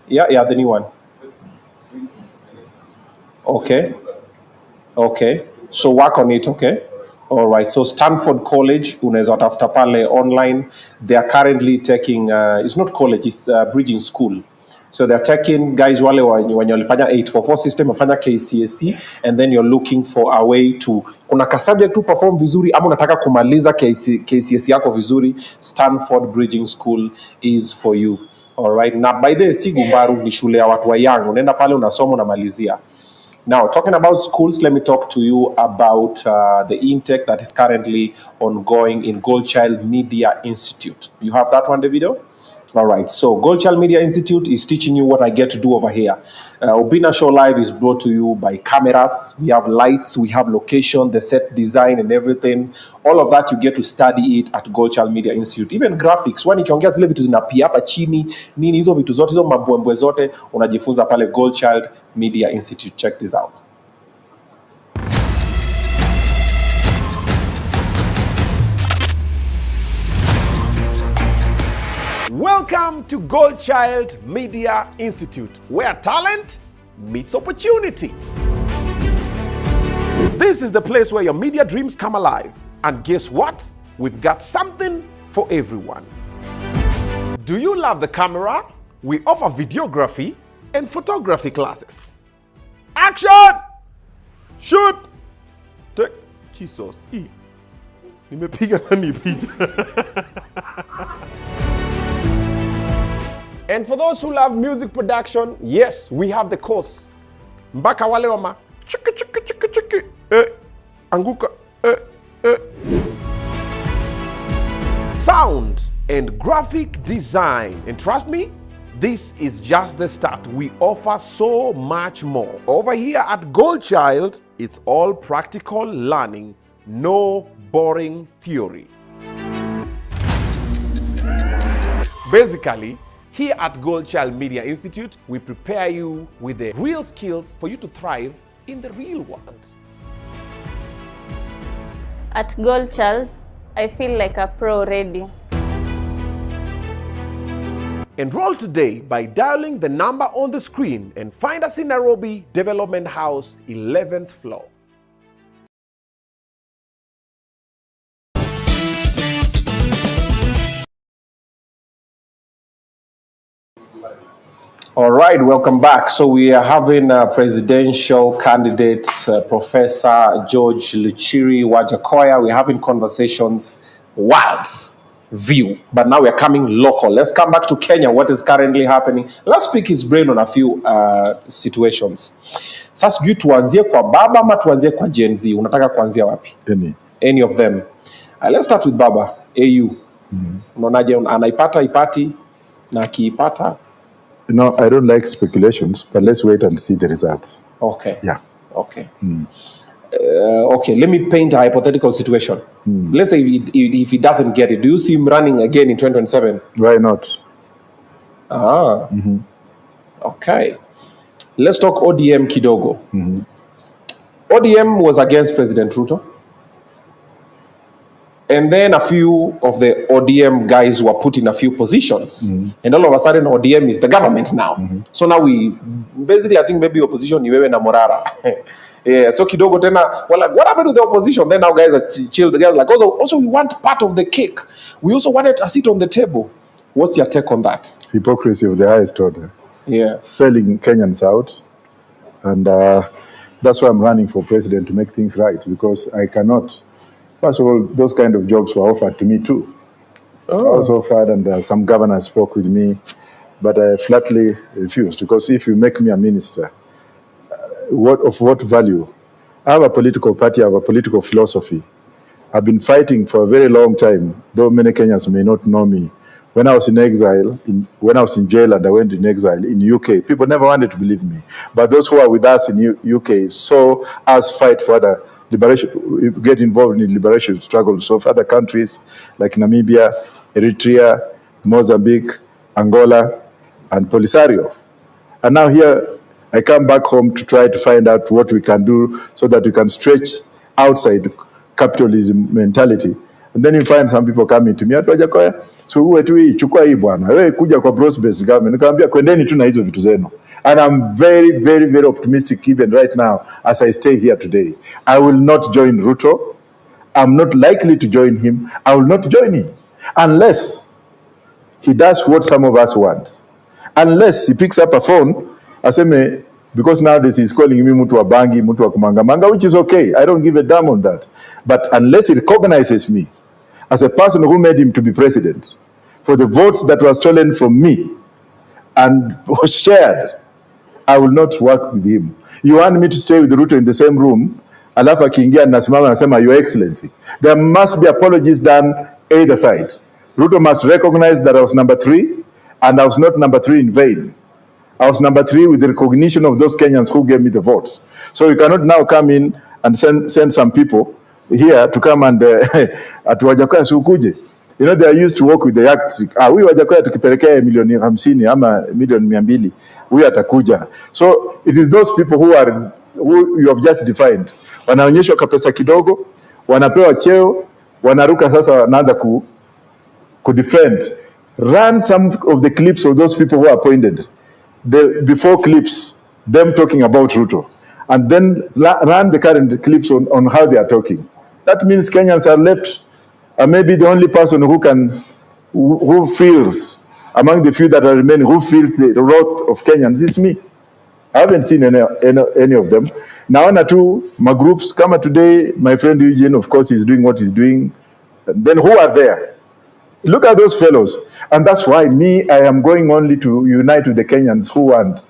yeah, the new one. Okay, so work on it, okay? All right, so Stanford College, unaweza tafuta pale online. They are currently taking, it's not college, it's bridging school. So they're taking guys wale when you're walifanya 844 system, wafanya KCSE, and then you're looking for a way to, kuna ka subject to perform vizuri, ama unataka kumaliza KCSE yako vizuri, Stanford Bridging School is for you. All right, na by the way, si Gumbaru, ni shule ya watu wa young, unaenda pale unasoma unamalizia. Now, talking about schools, let me talk to you about the intake that is currently ongoing in Goldchild Media Institute. You have that one, the video? All right, so Goldchild Media Institute is teaching you what I get to do over here. Obinna Show Live is brought to you by cameras. We have lights, we have location, the set design and everything. All of that you get to study it at Goldchild Media Institute. Even graphics, when ikiongea zile vitu zinapia hapa chini, nini hizo vitu zote, hizo mabwembwe zote, unajifunza pale Goldchild Media Institute. Check this out. Welcome to Goldchild Media Institute, where talent meets opportunity. This is the place where your media dreams come alive. And guess what? We've got something for everyone. Do you love the camera? We offer videography and photography classes. Action! Shoot! Take. Jesus. Nimepiga nani picha. And for those who love music production, yes, we have the course. Mpaka wale wama chiki anguka sound and graphic design. And trust me, this is just the start. We offer so much more. Over here at Goldchild, it's all practical learning, no boring theory. Basically, here at Goldchild Media Institute, we prepare you with the real skills for you to thrive in the real world. At Goldchild, I feel like a pro already. Enroll today by dialing the number on the screen and find us in Nairobi Development House, 11th floor. All right, welcome back. So we are having presidential candidates, Professor George Wajackoyah. We're having conversations, wild view, but now we're coming local. Let's come back to Kenya, what is currently happening. Let's pick his brain on a few situations. Sasa sijui tuanzie kwa baba ama tuanzie kwa Gen Z. Unataka kuanzia wapi? Any of them. Let's start with baba, AU. Unaonaje, anaipata ipati na akiipata? No, I don't like speculations, but let's wait and see the results. Okay. Yeah. Okay. Okay, let me paint a hypothetical situation. Let's say if he doesn't get it, do you see him running again in 2027? Why not? Okay. Let's talk ODM kidogo. ODM was against President Ruto. And then a few of the ODM guys were put in a few positions. And all of a sudden, ODM is the government now. So now we, basically, I think maybe opposition ni wewe na Morara. Yeah, so kidogo tena, well, like, what happened to the opposition? Then now guys are chilled together. Like, also we want part of the cake. We also wanted a seat on the table. What's your take on that? Hypocrisy of the highest order. Yeah. Selling Kenyans out. And that's why I'm running for president, to make things right, because I cannot. First of all, those kind of jobs were offered to me too. I was offered, and some governors spoke with me, but I flatly refused, because if you make me a minister, what value? I have a political party, I have a political philosophy. I've been fighting for a very long time, though many Kenyans may not know me. When I was in exile, when I was in jail and I went in exile in UK, people never wanted to believe me. But those who are with us in UK saw us fight for the liberation, get involved in liberation struggles of other countries like Namibia, Eritrea, Mozambique, Angola, and Polisario. And now here, I come back home to try to find out what we can do so that we can stretch outside capitalism mentality. And then you find some people coming to me, Wajackoya, so uwe tu hii, chukua hii bwana, wewe kuja kwa bros-based government. Nikamwambia kwendeni tu na hizo vitu zenu. And I'm very, very, very optimistic even right now as I stay here today. I will not join Ruto. I'm not likely to join him. I will not join him unless he does what some of us want. Unless he picks up a phone, aseme, because nowadays he's calling me mtu wa bangi, mtu wa kumanga, which is okay. I don't give a damn on that. But unless he recognizes me as a person who made him to be president, for the votes that were stolen from me and was shared, I will not work with him. You want me to stay with Ruto in the same room, alafu akiingia nasimama nasema, Your Excellency. There must be apologies done either side. Ruto must recognize that I was number 3, and I was not number 3 in vain. I was number 3 with the recognition of those Kenyans who gave me the votes. So you cannot now come in and send some people here to come and at Wajackoya sikuje. You know, they are used to work with the yardstick. Huyu Wajackoya tukipelekea milioni 50 ama milioni 200, huyu atakuja. So it is those people who you have just defined. Wanaonyeshwa kapesa kidogo, wanapewa cheo, wanaruka sasa wanaanza ku defend. Run some of the clips of those people who are appointed. The before clips, them talking about Ruto, and then run the current clips on how they are talking. That means Kenyans are left, maybe the only person who feels, among the few that are remaining, who feels the wrath of Kenyans is me. I haven't seen any of them. Naona tu magroups, kama today, my friend Eugene, of course, is doing what he's doing. And then who are there? Look at those fellows. And that's why I am going only to unite with the Kenyans who want.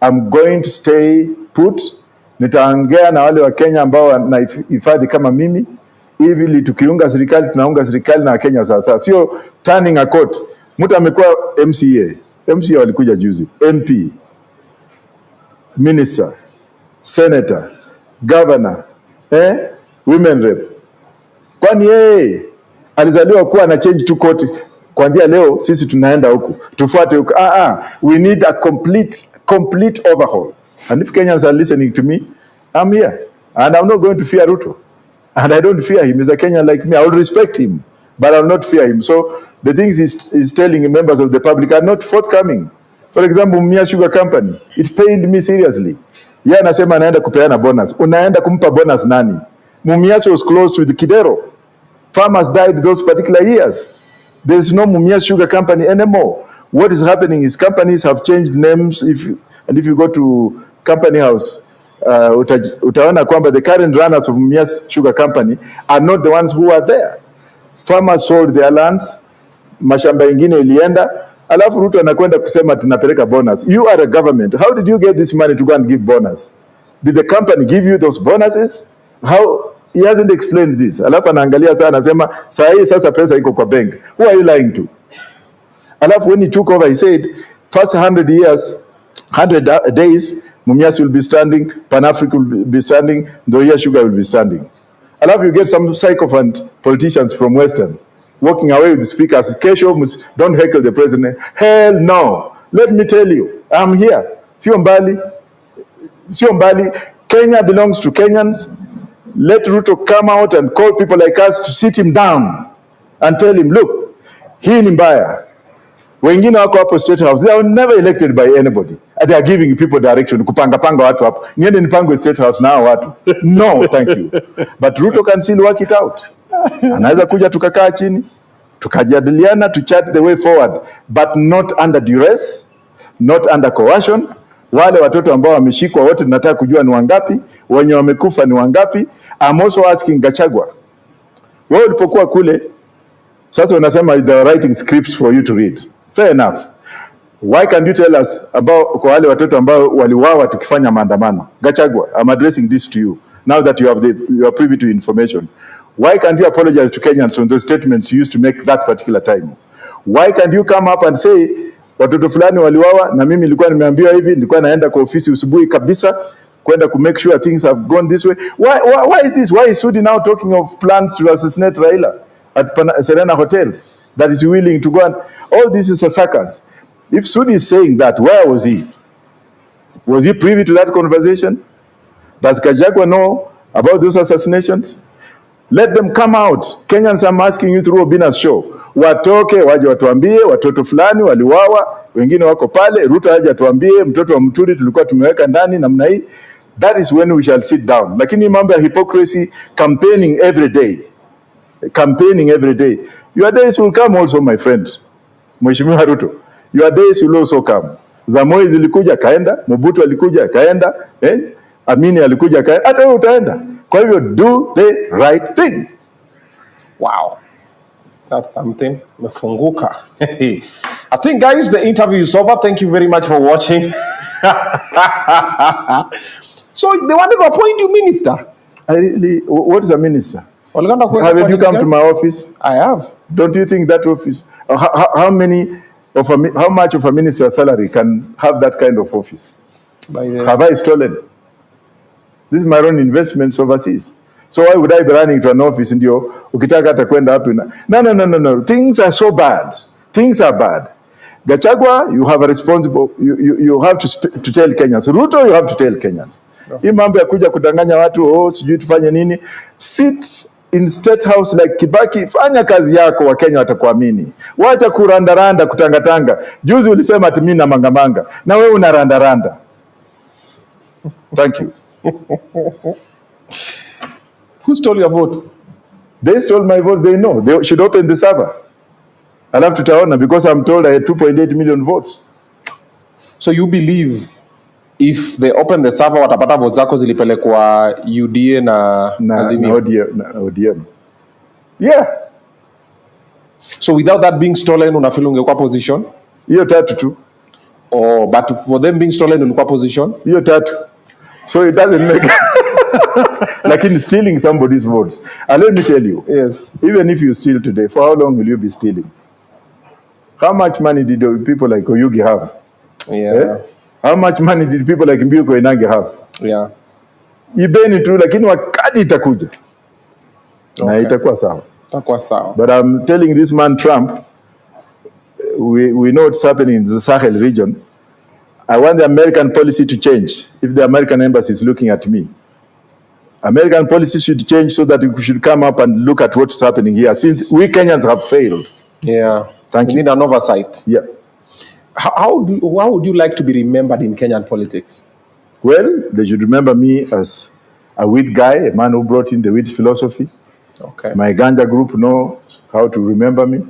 I'm going to stay put. Nitaongea na wale wa Kenya ambao wanahifadhi kama mimi. Ili tukiunga serikali, tunaunga serikali na Kenya sasa. Sio turning a court. Mtu amekuwa MCA walikuja juzi. MP, minister, senator, governor, women rep. Kwani alizaliwa kuwa na change tu court. Kwanzia leo sisi tunaenda huku, tufuate huku. We need a complete overhaul. And if Kenyans are listening to me, I'm here. And I'm not going to fear Ruto. And I don't fear him. He's a Kenyan like me. I will respect him, but I will not fear him. So the things he's telling members of the public are not forthcoming. For example, Mumia Sugar Company, it pained me seriously. Yeye anasema anaenda kupeana bonus. Unaenda kumpa bonus nani? Mumias was close with Kidero. Farmers died those particular years. There's no Mumia Sugar Company anymore. What is happening is companies have changed names. If you go to Company House, utaona kwamba the current runners of Mumia Sugar Company are not the ones who are there. Farmers sold their lands, mashamba ingine ilienda, alafu Ruto anakwenda kusema tunapeleka bonus. You are a government. How did you get this money to go and give bonus? Did the company give you those bonuses? How? He hasn't explained this. Alafu anaangalia sana anasema sasa pesa iko kwa bank. Who are you lying to? Alafu when he took over, he said first 100 days, Mumias will be standing, Pan-Africa will be standing, Ndoia Sugar will be standing. Alafu you get some sycophant politicians from Western walking away with the speakers. Kesho, don't heckle the president. Hell no. Let me tell you, I'm here. Sio mbali. Kenya belongs to Kenyans. Let Ruto come out and call people like us to sit him down and tell him, look, hii ni mbaya. Wengine wako hapo State House. They are never elected by anybody. they are giving people direction, kupanga watu hapo. Niende nipango State House na watu. No, thank you. But Ruto can still work it out. Anaweza kuja tukakaa chini, tukajadiliana, to chart the way forward, but not under duress, not under coercion. Wale watoto ambao wameshikwa wote tunataka kujua ni wangapi, wenye wamekufa ni wangapi. I'm also asking Gachagua, wewe ulipokuwa kule, sasa unasema they are writing scripts for you to read. Fair enough. Why can't you tell us about kwa wale watoto ambao waliuawa tukifanya maandamano? Gachagua, I'm addressing this to you. Now that you are privy to information. Why can't you apologize to Kenyans on those statements you used to make that particular time? Why can't you come up and say, watoto fulani waliuawa na mimi nilikuwa nimeambiwa hivi, nilikuwa naenda kwa ofisi usubuhi kabisa kwenda to make sure things have gone this way. Why is this? Why is Sudi now talking of plans to assassinate Raila at Serena Hotels that is willing to go and all this is a circus? If Sudi is saying that, where was he? Was he privy to that conversation? Does Gachagua know about those assassinations? Let them come out. Kenyans, I'm asking you through Obinna Show. Watoke, waje watuambie, watoto fulani waliwawa, wengine wako pale, Ruto aje atuambie, mtoto wa Mturi tulikuwa tumeweka ndani namna hii. That is when we shall sit down. Lakini mambo ya hypocrisy, campaigning every day. Campaigning every day. Your days will come also, my friend. Mheshimiwa Ruto. Your days will also come. Zamoi zilikuja kaenda, Mobutu alikuja kaenda, Amini alikuja kaenda, hata wewe utaenda. Kwa hivyo, do the right thing. Wow. That's something. Mefunguka. I think, guys, the interview is over. Thank you very much for watching. So, they wanted to appoint you minister. What is a minister? Haven't you come to my office? I have. Don't you think that office, how much of a minister's salary can have that kind of office? Have I stolen? This is my own investments overseas. So why would I be running to an office ndio ukitaka hata kwenda hapo no. Things are so bad. Things are bad. Gachagua, you have a responsible you have to tell Kenyans. Ruto, you have to tell Kenyans. Hii mambo ya kuja kudanganya watu sijui tufanye nini. Sit in State House like Kibaki, fanya kazi yako, wa Kenya watakuamini. Wacha kurandaranda kutangatanga. Juzi ulisema ati mimi na mangamanga na wewe unarandaranda. Thank you. Who stole your votes? They stole my vote. They know. They should open the server. I'll have to tell because I'm told I had 2.8 million votes. So you believe if they open the server, watapata votes zako zilipelekwa UDA na Azimio? Na ODM. Yeah. So without that being stolen, unafeel ungekuwa position? Hiyo tatu tu. Oh, but for them being stolen, ungekuwa position? Hiyo tatu. So it doesn't make like in stealing somebody's votes. And let me tell you, yes, even if you steal today, for how long will you be stealing? How much money did people like Oyugi have? Yeah. How much money did people like Mbiuko Inange have? Yeah. Ibeni tu, lakini wakati itakuja. Okay. Na itakuwa sawa. Itakuwa sawa. But I'm telling this man Trump, we know what's happening in the Sahel region. I want the American policy to change. If the American embassy is looking at me, American policy should change so that we should come up and look at what's happening here. Since we Kenyans have failed. Yeah. Thank you. We need an oversight. Yeah. How would you like to be remembered in Kenyan politics? Well, they should remember me as a weed guy, a man who brought in the weed philosophy. Okay. My ganja group know how to remember me.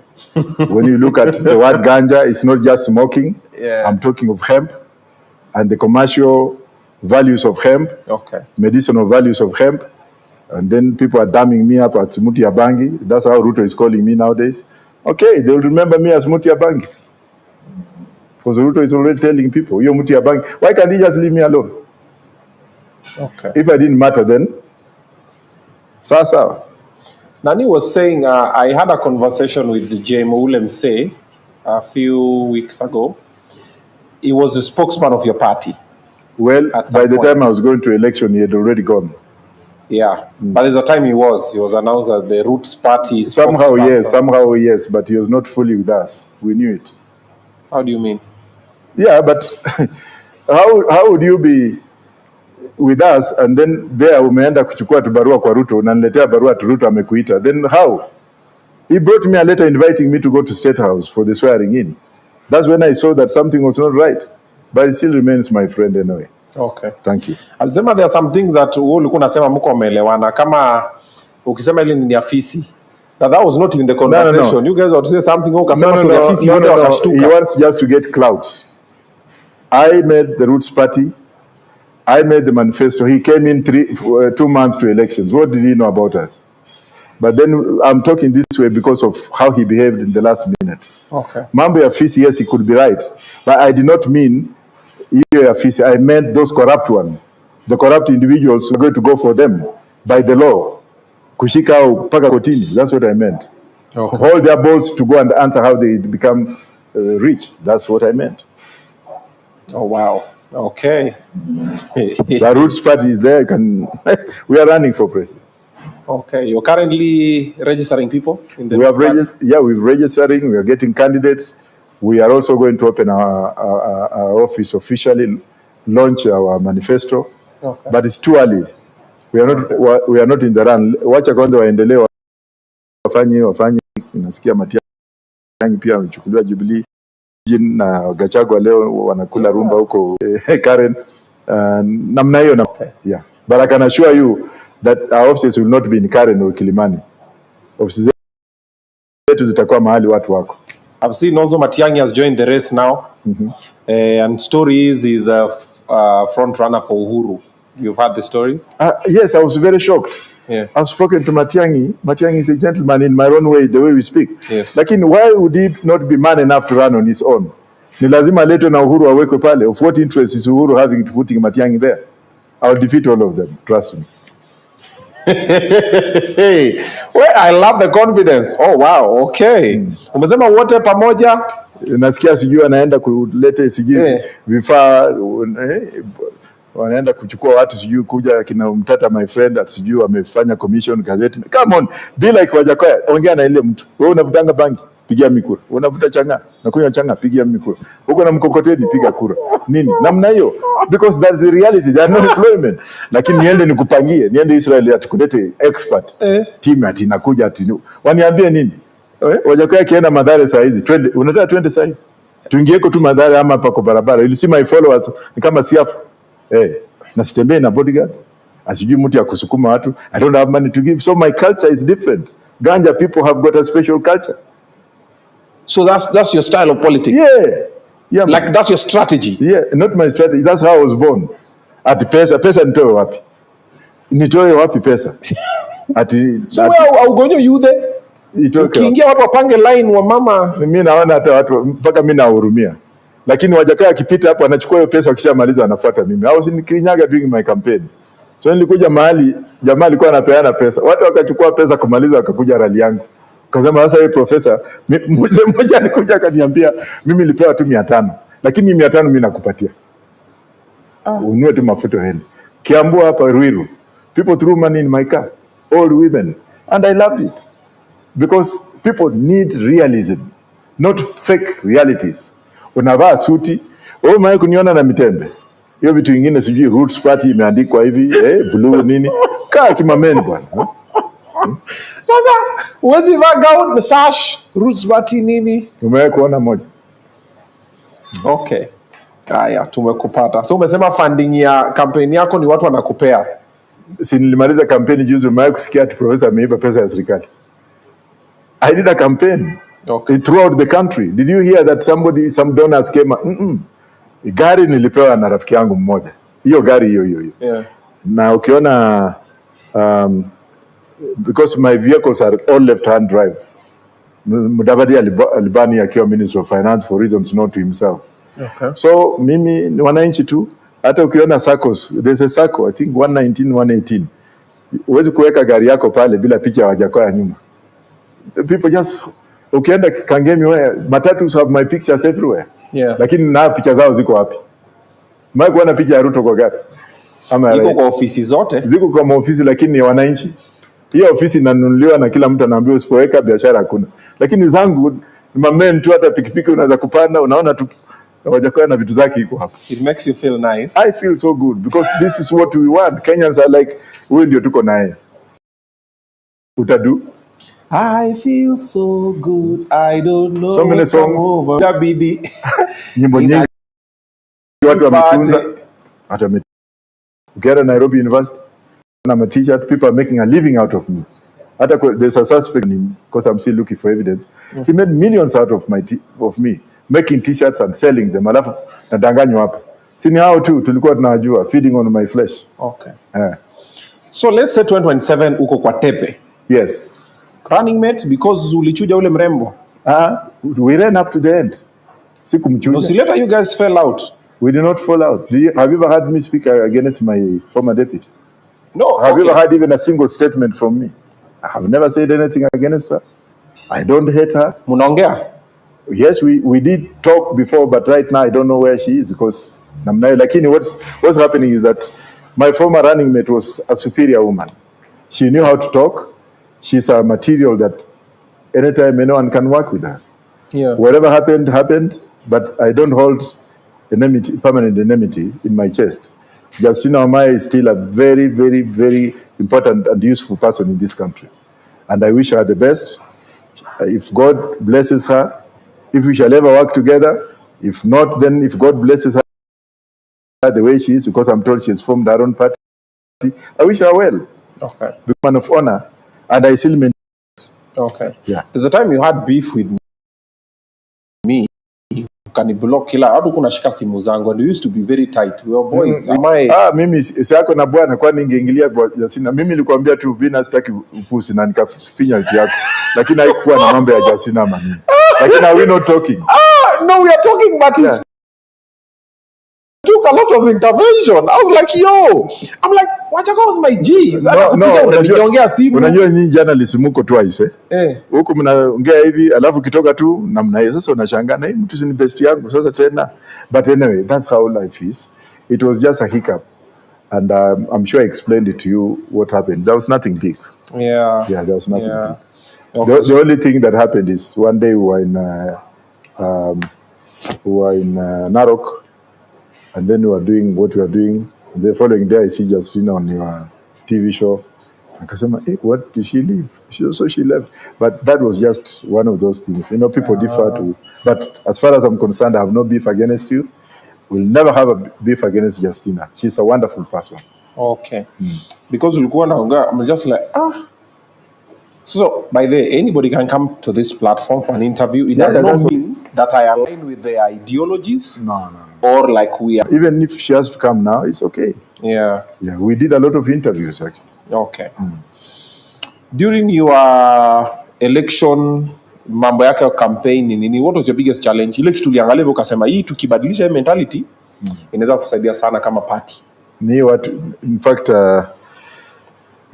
When you look at the word ganja, it's not just smoking. Yeah. I'm talking of hemp and the commercial values of hemp, okay, medicinal values of hemp. And then people are damming me up as Muti Abangi. That's how Ruto is calling me nowadays. Okay, they'll remember me as Muti Abangi. Because Ruto is already telling people, you're Muti Abangi. Why can't he just leave me alone? Okay. If I didn't matter then, sawa. Nani was saying, I had a conversation with J. Moulemse a few weeks ago. He was the spokesman of your party. Well, by the time I was going to election, he had already gone. Yeah, but there's a time he was announced as the Roots Party. Somehow yes, but he was not fully with us. We knew it. How do you mean? Yeah, but how would you be with us and then there umeenda kuchukua tu barua kwa Ruto, unaniletea barua tu Ruto amekuita? Then how? He brought me a letter inviting me to go to State House for the swearing in. That's when I saw that something was not right. but he still remains my friend anyway. Okay. Thank you. Alisema there are some things that ulikuwa unasema mko umeelewana, kama ukisema ile ni afisi. That was not in the conversation. No. You guys want to say something ukasema story afisi wote wakashtuka. He wants just to get clout. I made the Roots Party. I made the manifesto. He came in 2 months to elections. What did he know about us? But then I'm talking this way because of how he behaved in the last minute. Okay. Mambo ya fisi, yes, he could be right. But I did not mean hiyo ya fisi. I meant those corrupt ones. The corrupt individuals were going to go for them by the law. Kushika au paka kotini. That's what I meant. Okay. Hold their balls to go and answer how they become rich. That's what I meant. Oh, wow. Okay. The Roots Party is there. We are running for president. Okay. You're currently registering people in the we're registering. We are getting candidates. We are also going to open our office officially, launch our manifesto. Okay. But it's too early. We are not in the run. Wacha kwanza waendelee wafanye nasikia Matiang'i pia amechukuliwa Jubilee na Gachagua leo wanakula rumba huko Karen namna hiyo na yeah. But I can assure you that our offices will not be in Karen or Kilimani. Offices zetu zitakuwa mahali watu wako. I've seen also Matiang'i has joined the race now. And stories is a front runner for Uhuru. You've heard the stories? Yes, I was very shocked. Yeah. I've spoken to Matiang'i. Matiang'i is a gentleman in my own way, the way we speak. Yes. Lakini why would he not be man enough to run on his own? Ni lazima letwe na Uhuru awekwe pale. Of what interest is Uhuru having to putting Matiang'i there? I'll defeat all of them, trust me. Hey, well, I love the confidence. Oh, wow, okay. Umesema wote pamoja? Nasikia sijui anaenda kuleta sijui vifaa wanaenda kuchukua watu sijui kuja kina Mtata my friend sijui wamefanya commission gazeti. Come on, be like Wajackoya, ongea na ile mtu. Wewe unavutanga bangi, pigia mikura. Unavuta changa, nakunywa changa, pigia mikura. Uko na mkokoteni, piga kura. Nini? Namna hiyo. Because that's the reality. There are no employment. Lakini niende nikupangie, niende Israel atukulete expert. Team ati nakuja ati. Waniambie nini? Wajackoya kienda Mathare saa hizi. Unataka twende saa hizi? Tuingieko tu Mathare ama pako barabara. You see my followers ni kama siafu. Na sitembee na bodyguard. Asijui mtu ya kusukuma watu. I don't have money to give. So my culture is different. Ganja people have got a special culture. So that's your style of politics? Yeah. Like that's your strategy? Yeah, not my strategy. That's how I was born. Ati pesa nitoe wapi? Nitoe wapi pesa? So where ugonyo you there? Ukiingia watu wapange line wa mama. Mimi naona hata watu mpaka mimi nahurumia. Lakini Wajackoya akipita hapo anachukua hiyo pesa akishamaliza anafuata mimi. I was in Kirinyaga doing my campaign. So nilikuja mahali jamaa alikuwa anapeana pesa. Watu wakachukua pesa kumaliza wakakuja rally yangu. Kasema sasa wewe profesa, mmoja alikuja akaniambia mimi nilipewa tu 500. Lakini 500 mimi nakupatia. Ununue tu mafuta uende. Kiambu hapa Ruiru. People threw money in my car. Old women. And I loved it. Because people need realism, not fake realities. Unavaa suti, wewe mimi kuniona na mitembe. Hiyo vitu vingine sijui Roots Party imeandikwa hivi, blue nini? Kaa kimameni bwana. Sasa uwezi vaa gown, sash, Roots Party nini? Umewahi kuona moja? Okay. Haya, tumekupata. So umesema funding ya kampeni yako ni watu wanakupea. Si nilimaliza kampeni juzi, umewahi kusikia ati profesa ameiba pesa ya serikali? I did a campaign throughout the country. Did you hear that some donors came? Gari nilipewa na rafiki yangu mmoja. Hiyo gari hiyo. Yeah. Na ukiona because my vehicles are all left-hand drive. Mudavadi alibani akiwa Minister of Finance for reasons known to himself. Okay. So mimi ni wananchi tu. Hata ukiona SACCOs, there's a SACCO, I think 119, 118. Uwezi kuweka gari yako pale bila picha ya Wajackoya nyuma. People just ukienda Kangemi where matatus have my pictures everywhere. Yeah. Lakini na picha zao ziko wapi? Mimi kuona picha ya Ruto kwa gari. Ama iko kwa ofisi zote. Ziko kwa maofisi lakini ni wananchi. Hiyo ofisi inanunuliwa na kila mtu anaambiwa usipoweka biashara hakuna. Lakini zangu mamen tu hata pikipiki unaweza kupanda unaona tu Wajackoya na vitu zake iko hapo. It makes you feel nice. I feel so good because this is what we want. Kenyans are like wewe ndio tuko naye. Utadu I feel so good. I don't know. So many songs. Dabidi. Nyimbo nyingi watu wametunza. Get a Nairobi University, and I'm a teacher. People are making a living out of me. There's a suspect in him because I'm still looking for evidence. Yes. He made millions out of me making t-shirts and selling them. Alafu nadanganywa hapa. Sini hao tu tulikuwa tunajua feeding on my flesh. Okay. So let's say 2027 uko kwa tepe. Yes. Running mate because ulichuja ule mrembo. We ran up to the end. Sikumchuja. No, see later you guys fell out. We did not fall out. Have you ever heard me speak against my former deputy? No. Have you ever heard even a single statement from me? I have never said anything against her. I don't hate her. Munaongea? Yes, we did talk before, but right now I don't know where she is because lakini what's happening is that my former running mate was a superior woman. She knew how to talk. She's a material that anytime anyone can work with her. Yeah. Whatever happened, but I don't hold permanent enmity in my chest. Justina Omaya is still a very, very, very important and useful person in this country. And I wish her the best. If God blesses her, if we shall ever work together, if not, then if God blesses her the way she is, because I'm told she's formed her own party, I wish her well. Okay. Be man of honor, and I still maintain. Okay. Yeah. There's a time you had beef with me. Ukaniblock kila hadi kunashika simu zangu and we used to be very tight. We were boys. Mimi siako na bwana kwa ningeingilia Jasina. Mimi nilikwambia tu Obinna sitaki upusi na nikafinya vitu yako. Lakini haikuwa na mambo ya Jasina mami. Lakini are we not talking? No, we are talking, but it took a lot of intervention. I was like, yo. I'm like, Wajackoya was my G's. Unajua nyinyi journalists mko twice huko mnaongea hivi alafu kitoka tu namna hiyo. Sasa unashangaa na mtu si best yangu sasa tena. But anyway, that's how life is. It was just a hiccup. And I'm sure I explained it to you what happened. There was nothing big. Yeah. Yeah, there was nothing big. Okay. The only thing that happened is one day we were in Narok, and then we were doing what we were doing. The following day, I see Justina on your TV show. Akasema, hey, what did she leave? So she left. But that was just one of those things. You know, people differ to. But as far as I'm concerned, I have no beef against you. We'll never have a beef against Justina. She's a wonderful person. Okay. Because I'm just like, So, by the way, anybody can come to this platform for an interview. It does not mean that I align with their ideologies. No. Or like we are. Even if she has to come now, it's okay. Yeah. Yeah, we did a lot of interviews, actually. Okay. During your election, mambo yake ya campaign, what was your biggest challenge? Ile kitu uliangalia ukasema hii tukibadilisha mentality inaweza kusaidia sana kama party. In fact,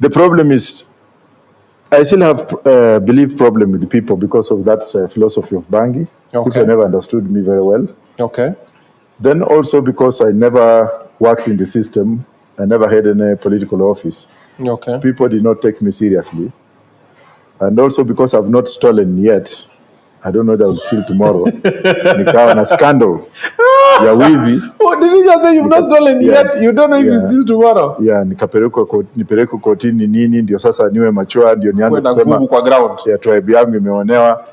the problem is I still have belief problem with the people because of that philosophy of bhang. Okay. People never understood me very well. Okay. Then also because I never worked in the system, I never had any political office. Okay. People did not take me seriously. And also because I've not stolen yet, I don't know that I will steal tomorrow. Nikawa na scandal ya wizi. Oh, did you just say you've not stolen yet? You don't know if you steal tomorrow? Yeah, nipelekwa kotini nini, ndio sasa niwe machua, ndio nianze kusema kwa ground. Ya tribe yangu imeonewa.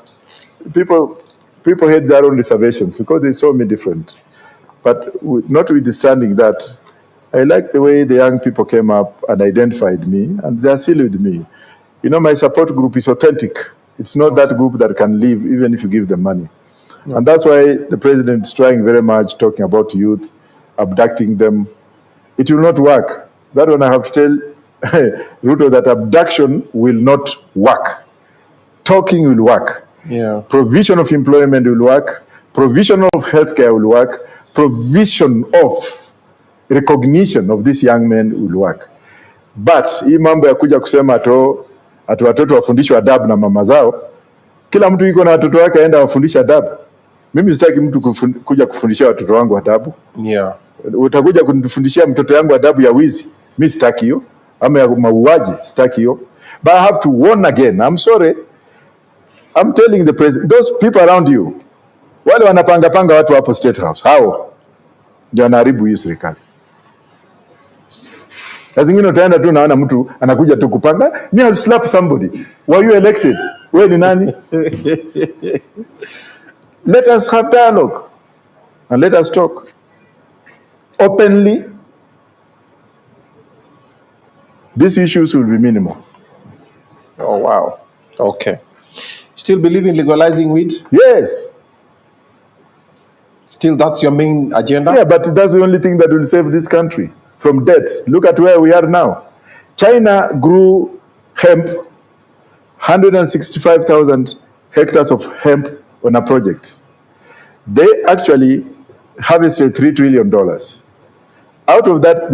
People had their own reservations because they saw me different. But notwithstanding that, I like the way the young people came up and identified me, and they are still with me. You know, my support group is authentic. It's not that group that can leave even if you give them money. Yeah. And that's why the president is trying very much, talking about youth, abducting them. It will not work. That one I have to tell Ruto that abduction will not work. Talking will work. Yeah. Provision of employment will work. Provision of healthcare will work. Provision of recognition of these young men will work. But hii mambo ya kuja kusema ati watoto wafundishwe adabu na mama zao, kila mtu yuko na watoto wake aenda wafundisha adabu. Mimi sitaki mtu kuja kufundishia watoto wangu adabu. Yeah. Utakuja kunifundishia mtoto yangu adabu ya wizi, mimi sitaki hiyo, ama ya mauaji, sitaki hiyo. But I have to warn again. I'm sorry. I'm telling the president, those people around you, wale wanapanga watu hapo State House, hao ndio wanaharibu hii serikali. Zingine utaenda tu naona mtu anakuja tu kupanga, me I'll slap somebody. Were you elected? Wewe ni nani? Let us have dialogue and let us talk. openly, these issues will be minimal. Oh, wow. Okay. Still believe in legalizing weed? Yes. Still, that's your main agenda? Yeah, but that's the only thing that will save this country from debt. Look at where we are now. China grew hemp, 165,000 hectares of hemp on a project. They actually harvested $3 trillion. Out of that,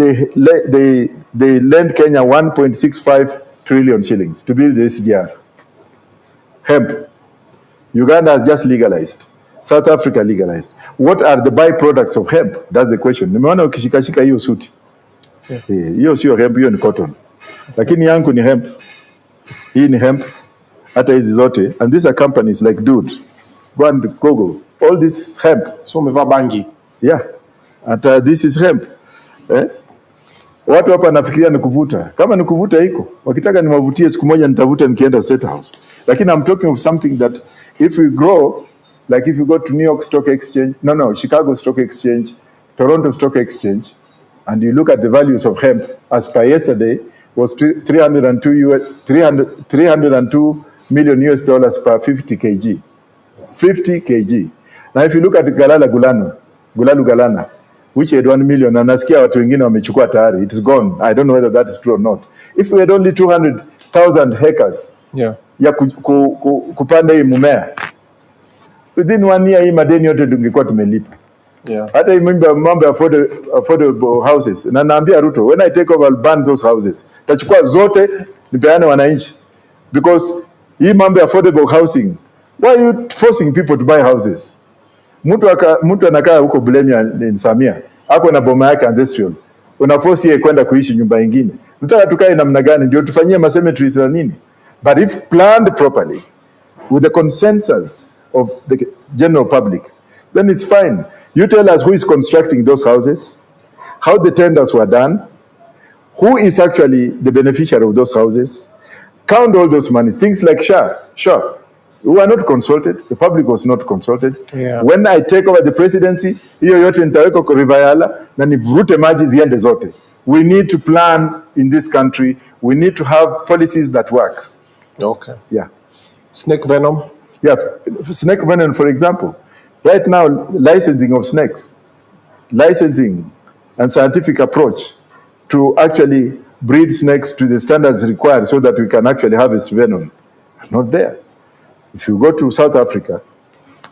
they lent Kenya 1.65 trillion shillings to build the SGR. Hemp. Uganda has just legalized. South Africa legalized. What are the byproducts of hemp? That's the question. Nimeona ukishikashika hiyo suti. Hiyo sio hemp, hiyo ni cotton. Lakini yangu ni hemp. Hii ni hemp. Hata hizi zote. And these are companies like Dude. Go and Google. All this hemp. So umevaa bangi. Yeah. And this is hemp. Watu hapa nafikiria ni kuvuta. Kama ni kuvuta iko. Wakitaka niwavutie siku moja nitavuta nikienda State House. Lakini I'm talking of something that if we grow, like if you go to New York Stock Exchange, Chicago Stock Exchange, Toronto Stock Exchange, and you look at the values of hemp, as per yesterday, was 302 million US dollars per 50 kg. 50 kg. Now if you look at Gulalu Galana, which had 1 million, na nasikia watu wengine wamechukua tayari, it is gone. I don't know whether that is true or not. If we had only 200,000 hectares, yeah, ya kupanda hii mmea, within 1 year hii madeni yote tungekuwa tumelipa. Yeah. Hata hii mambo ya affordable houses, na naambia Ruto, when I take over, I'll ban those houses. Tachukua zote nipeane wananchi, because hii mambo ya affordable housing, why are you forcing people to buy houses? Mtu anakaa huko Bulemia in Samia, ako na boma yake ancestral, unaforce yeye kwenda kuishi nyumba nyingine. Tunataka tukae namna gani? Ndio tufanyie cemeteries na nini? But if planned properly, with the consensus of the general public, then it's fine. You tell us who is constructing those houses, how the tenders were done, who is actually the beneficiary of those houses, count all those monies, things like sure. We were not consulted, the public was not consulted. Yeah. When I take over the presidency, hiyo yote nitaweka kwa Rivayala na nivurute maji ziende zote. We need to plan in this country, we need to have policies that work. Okay. Yeah. Snake venom? Yeah, snake venom, for example. Right now, licensing of snakes, licensing and scientific approach to actually breed snakes to the standards required so that we can actually harvest venom are not there. If you go to South Africa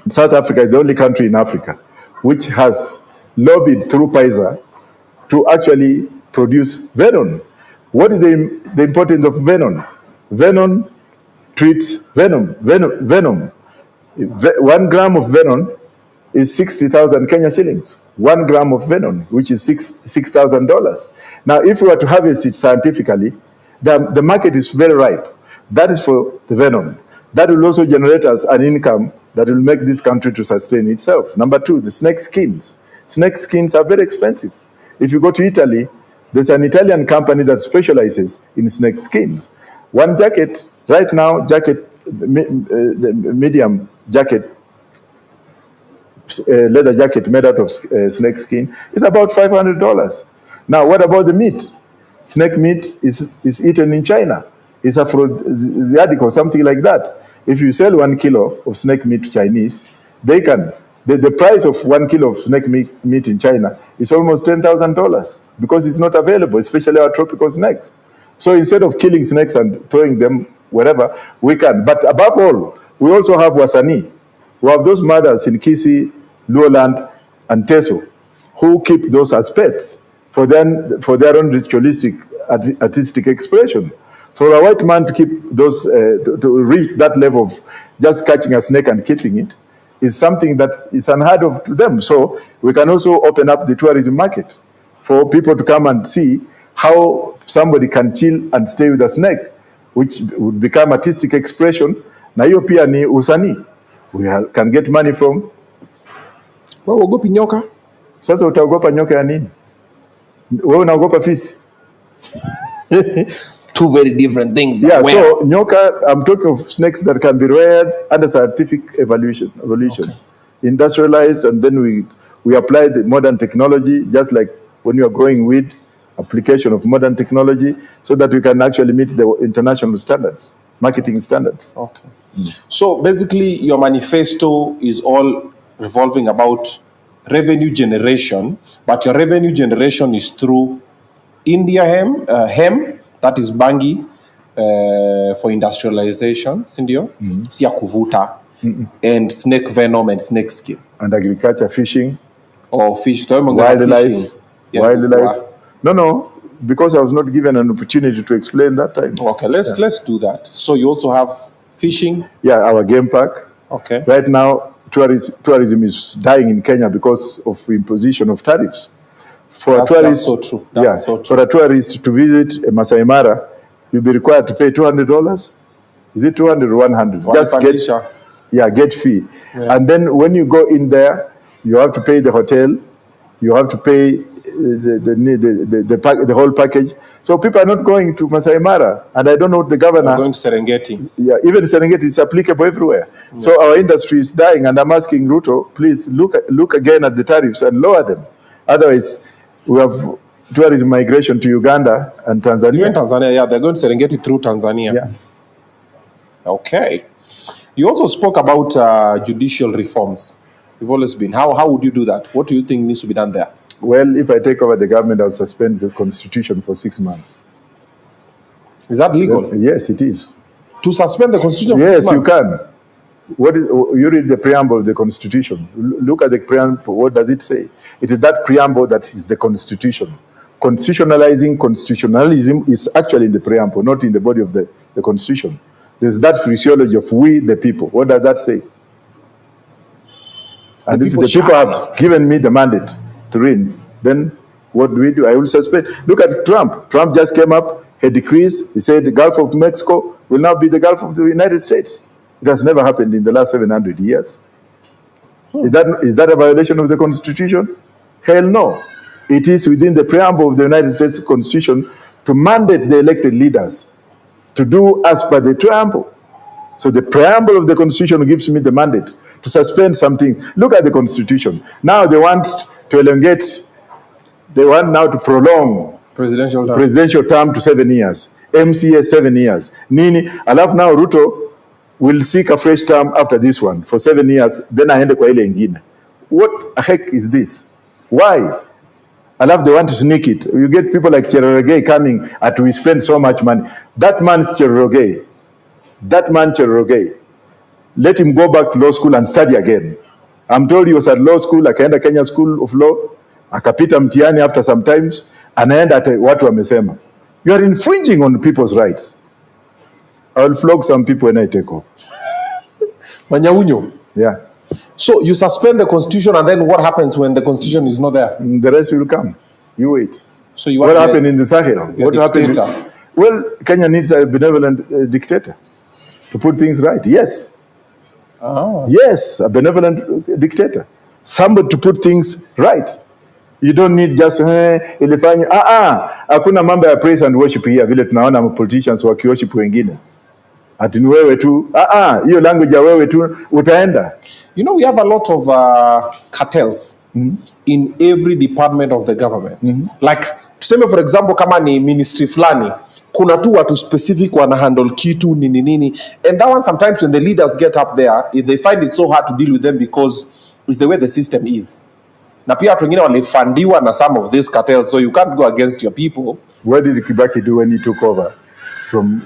is the only country in Africa which has lobbied through Pfizer to actually produce venom. What is the importance of venom? Venom treats venom. 1 gram of venom is 60,000 Kenya shillings. 1 gram of venom, which is $6,000. Now, if we were to harvest it scientifically, the market is very ripe. That is for the venom. That will also generate us an income that will make this country to sustain itself. Number 2, the snake skins. Snake skins are very expensive. If you go to Italy, there's an Italian company that specializes in snake skins. One jacket, right now, the medium jacket, leather jacket made out of snake skin is about $500. Now, what about the meat? Snake meat is eaten in China. It's aphrodisiac or something like that. If you sell 1 kilo of snake meat to Chinese, they can. The price of 1 kilo of snake meat in China is almost $10,000 because it's not available, especially our tropical snakes. So instead of killing snakes and throwing them wherever, we can. But above all, we also have Wasani. We have those mothers in Kisii, Luoland, and Teso who keep those as pets for their own ritualistic, artistic expression. For a white man to keep those, to reach that level of just catching a snake and keeping it is something that is unheard of to them. So we can also open up the tourism market for people to come and see how somebody can chill and stay with a snake, which would become artistic expression. Na hiyo pia ni usanii. We can get money from. Wewe uogopi nyoka? Sasa utaogopa nyoka ya nini? Wewe unaogopa fisi? Two very different things. Yeah, so nyoka, I'm talking of snakes that can be reared under scientific evolution, okay, industrialized, and then we apply the modern technology, just like when you are growing weed, application of modern technology, so that we can actually meet the international standards, marketing standards. Okay. So basically, your manifesto is all revolving about revenue generation, but your revenue generation is through India hemp, that is bangi, for industrialization, sindio, siya kuvuta, and snake venom and snake skin. And agriculture, fishing. Or fish, wildlife. Fishing. Yeah, wildlife. No, because I was not given an opportunity to explain that time. Okay, let's do that. So you also have fishing? Yeah, our game park. Okay. Right now, tourism is dying in Kenya because of imposition of tariffs. For a tourist, that's so true. That's so true. For a tourist to visit Masai Mara, you'll be required to pay $200. Is it 200 or 100? Just get fee. Yeah. And then when you go in there, you have to pay the hotel, you have to pay the whole package. So people are not going to Masai Mara, and I don't know what the governor. They're going to Serengeti. Yeah, even Serengeti is applicable everywhere. Yeah. So our industry is dying, and I'm asking Ruto, please look again at the tariffs and lower them. Otherwise, we have tourism migration to Uganda and Tanzania. Even Tanzania, yeah, they're going to Serengeti through Tanzania. Yeah. Okay. You also spoke about judicial reforms. You've always been. How would you do that? What do you think needs to be done there? Well, if I take over the government, I'll suspend the constitution for 6 months. Is that legal? Yes, it is. To suspend the constitution? Yes, you can. You read the preamble of the constitution. Look at the preamble. What does it say? It is that preamble that is the constitution. Constitutionalism is actually in the preamble, not in the body of the constitution. There's that physiology of we, the people. What does that say? And if the people have given me the mandate to read, then what do? I will suspend. Look at Trump. Trump just came up, he decrees, he said the Gulf of Mexico will now be the Gulf of the United States. It has never happened in the last 700 years. Is that a violation of the Constitution? Hell no. It is within the preamble of the United States Constitution to mandate the elected leaders to do as per the preamble. So the preamble of the Constitution gives me the mandate to suspend some things. Look at the Constitution. Now they want to elongate, they want now to prolong presidential term to 7 years. MCA 7 years. Nini, alafu now Ruto will seek a fresh term after this one for 7 years, then aende kwa ile ingine. What the heck is this? Why? Alafu they want to sneak it. You get people like Cherogei coming at we spend so much money. That man's Cherogei. That man Cherogei. Let him go back to law school and study again. I'm told he was at law school, akaenda Kenya School of Law, akapita mtihani after some times, anaenda ate watu wamesema. You are infringing on people's rights. I will flog some people when I take off. Manyaunyo. Yeah. So you suspend the constitution, and then what happens when the constitution is not there? The rest will come. You wait. So you what happened in the Sahel? What happened? Well, Kenya needs a benevolent dictator to put things right. Yes. Oh. Yes, a benevolent dictator. Somebody to put things right. You don't need just ilifanya hakuna mambo ya praise and worship here vile tunaona politicians wakiworship wengine. Ati ni wewe tu. Hiyo language ya wewe tu utaenda. You know, we have a lot of cartels in every department of the government. Like tuseme for example kama ni ministry fulani, kuna tu watu specific wana handle kitu nini. And that one sometimes when the leaders get up there, they find it so hard to deal with them because it's the way the system is. Na pia watu wengine walifundiwa na some of these cartels, so you can't go against your people. What did Kibaki do when he took over from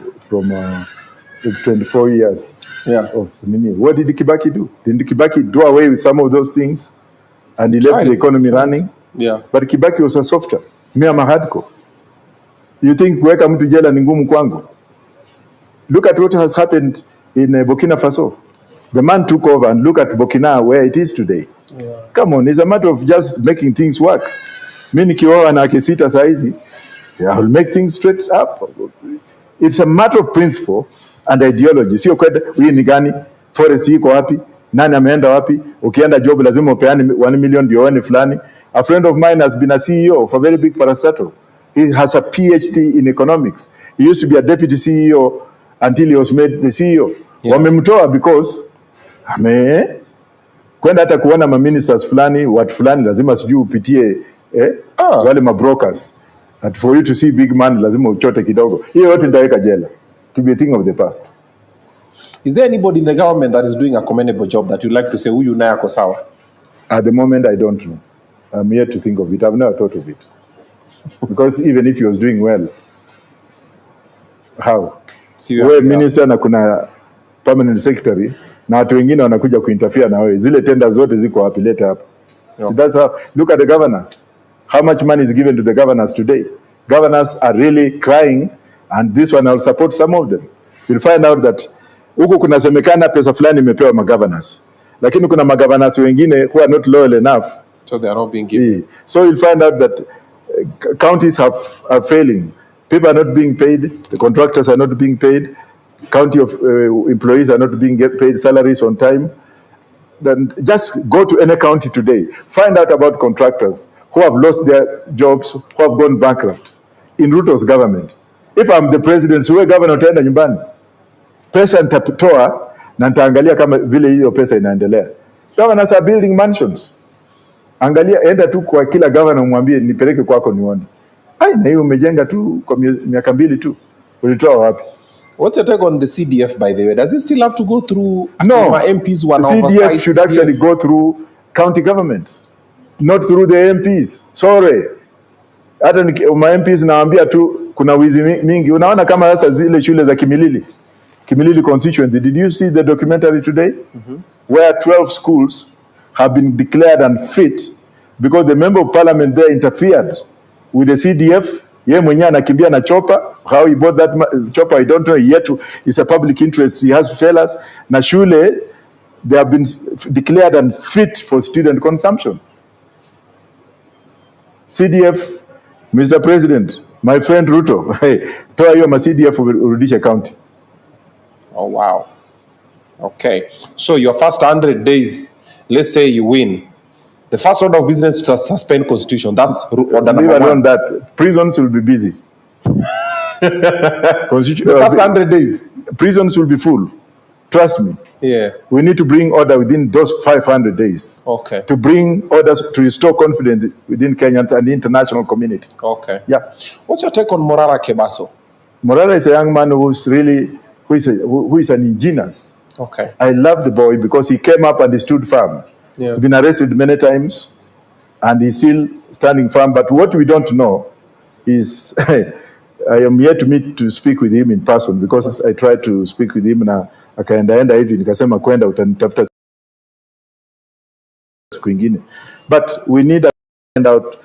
24 years of Nini? What did Kibaki do? Didn't Kibaki do away with some of those things and he left the economy running? Yeah. But Kibaki was a softer. Me am a hardcore. You think kuweka mtu jela ni ngumu kwangu? Look at what has happened in Burkina Faso. The man took over and look at Burkina where it is today. Yeah. Come on, it's a matter of just making things work. Mimi nikioa na akisita saizi, I will make things straight up. It's a matter of principle and ideology. Sio kwenda hii ni gani, forest iko wapi, nani ameenda wapi, ukienda job lazima upeane 1 million ndio one fulani. A friend of mine has been a CEO of a very big parastatal. He has a PhD in economics. He used to be a deputy CEO until he was made the CEO. Yeah. Wamemtoa because kwenda hata kuona ma ministers fulani, watu fulani lazima sijui upitie wale mabrokers. And for you to see big man, lazima uchote kidogo. Hiyo yote nitaweka jela. To be a thing of the past. Is there anybody in the government that is doing a commendable job that you'd like to say, huyu naye ako sawa? At the moment, I don't know. I'm yet to think of it. I've never thought of it. Because even if he was doing well, how? Wewe minister na kuna permanent secretary, na watu wengine wanakuja kuinterfere na wewe. Zile tenda zote ziko wapi? Leta hapa. So that's how, look at the governors. How much money is given to the governors today? Governors are really crying, and this one I'll support some of them. You'll find out that huku kunasemekana pesa fulani imepewa magovernors. Lakini kuna magovernors wengine who are not loyal enough. So they are not being given. So you'll find out that counties are failing. People are not being paid. The contractors are not being paid. County of employees are not being paid salaries on time. Then just go to any county today. Find out about contractors who have lost their jobs, who have gone bankrupt in Ruto's government. If I'm the president, siwe governor utaenda nyumbani. Pesa nitatoa na nitaangalia kama vile hiyo pesa inaendelea. Governors are building mansions. Angalia, enda tu kwa kila governor mwambie nipeleke kwako nione. Na hiyo umejenga tu kwa miaka 2 tu. Ulitoa wapi? What's your take on the CDF, by the way? Does it still have to go through MPs? The CDF should actually go through county governments, not through the MPs. Sorry. Hata MPs naambia tu kuna wizi mingi. Unaona kama sasa zile shule za Kimilili constituency. Did you see the documentary today? Where 12 schools have been declared unfit because the member of parliament there interfered with the CDF. Ye mwenyewe anakimbia na chopper. How he bought that chopper, I don't know. Yet it's a public interest. He has to tell us. Na shule, they have been declared unfit for student consumption. CDF, Mr. President, my friend Ruto, toa hiyo ma CDF urudishe county. Oh, wow. Okay. So your first 100 days, let's say you win. The first order of business to suspend constitution. That's order number 1. That prisons will be busy. The first 100 days. Prisons will be full. Trust me. Yeah. We need to bring order within those 500 days. Okay. To bring orders to restore confidence within Kenyans and the international community. Okay. Yeah. What's your take on Morara Kebaso? Morara is a young man who is an ingenious. Okay. I love the boy because he came up and he stood firm. Yeah. He's been arrested many times and he's still standing firm. But what we don't know is I am yet to speak with him in person because I tried to speak with him na akaenda hivi nikasema kwenda utanitafuta siku nyingine. But we need to find out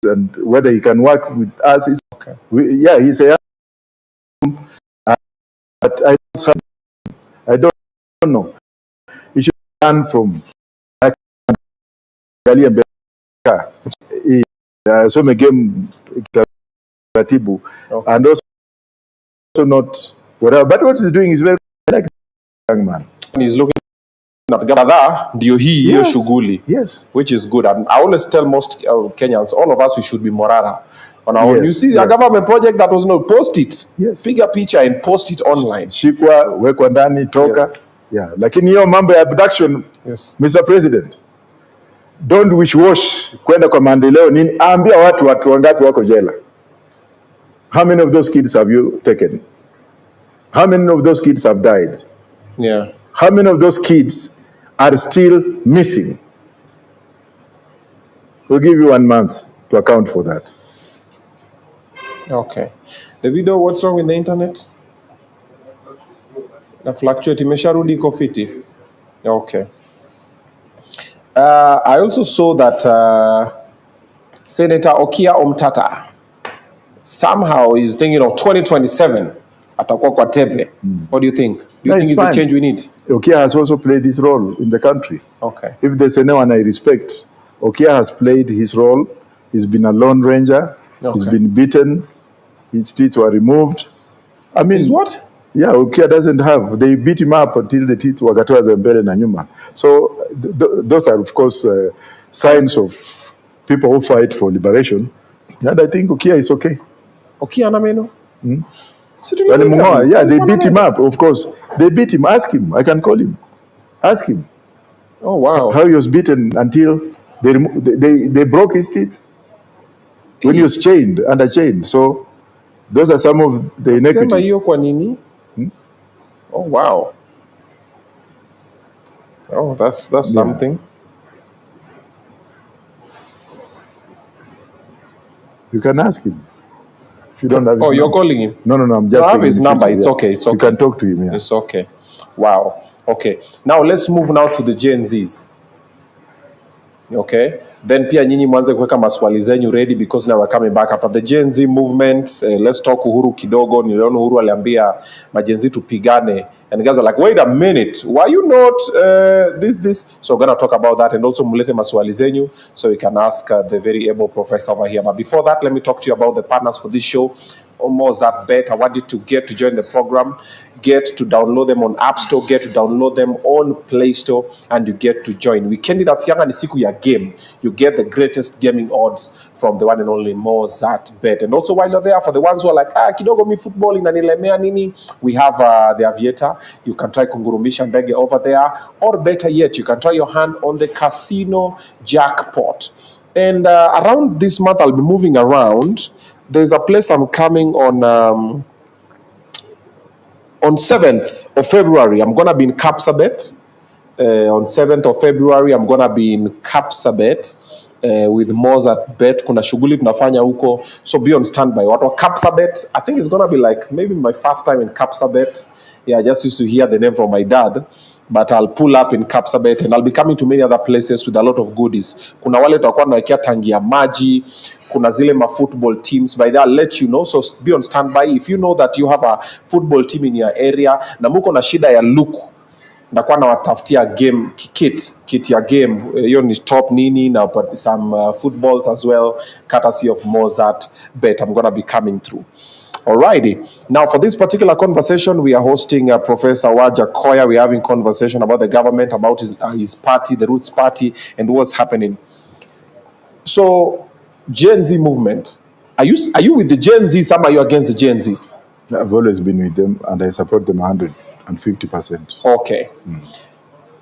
and whether he can work with us. Okay. He's a young but I don't know. He should learn from some game taratibu and also not whatever. But what he's doing is very like young man. He's looking at Gabadha, ndio hii hiyo shughuli. Yes. Which is good. And I always tell most Kenyans, all of us, we should be Morara. On our own. You see a government project that was not, post it. Yes. Pick a picture and post it online. Shikwa, wekwa ndani, toka. Yes. Yeah. Lakini hiyo mambo ya abduction, yes. Mr. President, don't wish kwenda kwa maendeleo nini. Ambia watu wangapi wako jela. How many of those kids have you taken? How many of those kids have died? Yeah. How many of those kids are still missing? We'll give you 1 month to account for that. Okay. The video, what's wrong with the internet? Na fluctuate, imesharudi iko fiti. Okay. I also saw that Senator Okia Omtata somehow is thinking of 2027 atakuwa kwa tepe. What do you think? Do you think it's the change we need? Okia has also played his role in the country. Okay. If there's anyone I respect, Okia has played his role. He's been a lone ranger. Okay. He's been beaten. His teeth were removed. I mean, his what? Yeah, Okia doesn't have. They beat him up until the teeth wakatoa za mbele na nyuma. So those are, of course, signs of people who fight for liberation. And I think Okia is okay. Okia ana meno? Yeah, they beat him up, of course. They beat him. Ask him. I can call him. Ask him. Oh, wow. How he was beaten until they broke his teeth. when he was chained, under chain. So those are some of the inequities. Sema hiyo kwa nini? Oh, wow. Oh, that's something. You can ask him. If you don't have his you're number. calling him? No, I'm just I saying have his number. It's okay. It's okay. You can talk to him, yeah. It's okay. Wow. Okay. Now let's move now to the Gen Zs. Okay. Then pia nyinyi mwanze kuweka maswali zenyu ready because now we're coming back after the Gen Z movement. Let's talk Uhuru kidogo. Niliona Uhuru aliambia Gen Z tupigane. And guys are like, wait a minute, why you not this? So we're going to talk about that and also mulete maswali zenyu so we can ask the very able professor over here. But before that, let me talk to you about the partners for this show. Almost that bet. I want you to get to join the program, get to download them on App Store, get to download them on Play Store, and you get to join. Weekendvibe afyanga ni siku ya game. You get the greatest gaming odds from the one and only Mozart Bet. And also while you're there, for the ones who are like, kidogo mi football inanilemea nini, we have the Aviator. You can try kungurumisha ndege over there, or better yet, you can try your hand on the casino jackpot. And around this month, I'll be moving around. There's a place I'm coming on 7th of February. I'm going to be in Kapsabet. On 7th of February, I'm going to be in Kapsabet with Mozart Bet. Kuna shughuli tunafanya huko. So be on standby. Watu wa Kapsabet, I think it's going to be like maybe my first time in Kapsabet. Yeah, I just used to hear the name from my dad. But I'll pull up in Kapsabet and I'll be coming to many other places with a lot of goodies. Kuna wale tutakuwa nawekea tangi ya maji, kuna zile ma football teams. By that, I'll let you know. So be on standby. If you know that you have a football team in your area, na muko na shida ya luku, ndakuwa na watafutia game kit ya game. Hiyo ni top nini na some footballs as well, courtesy of Mozart Bet. I'm going to be coming through. Alrighty. Now, for this particular conversation, we are hosting Professor Wajackoyah. We're having conversation about the government, about his party, the Roots Party, and what's happening. So, Gen Z movement. Are you with the Gen Z? Some are you against the Gen Zs? I've always been with them, and I support them 150%. Okay.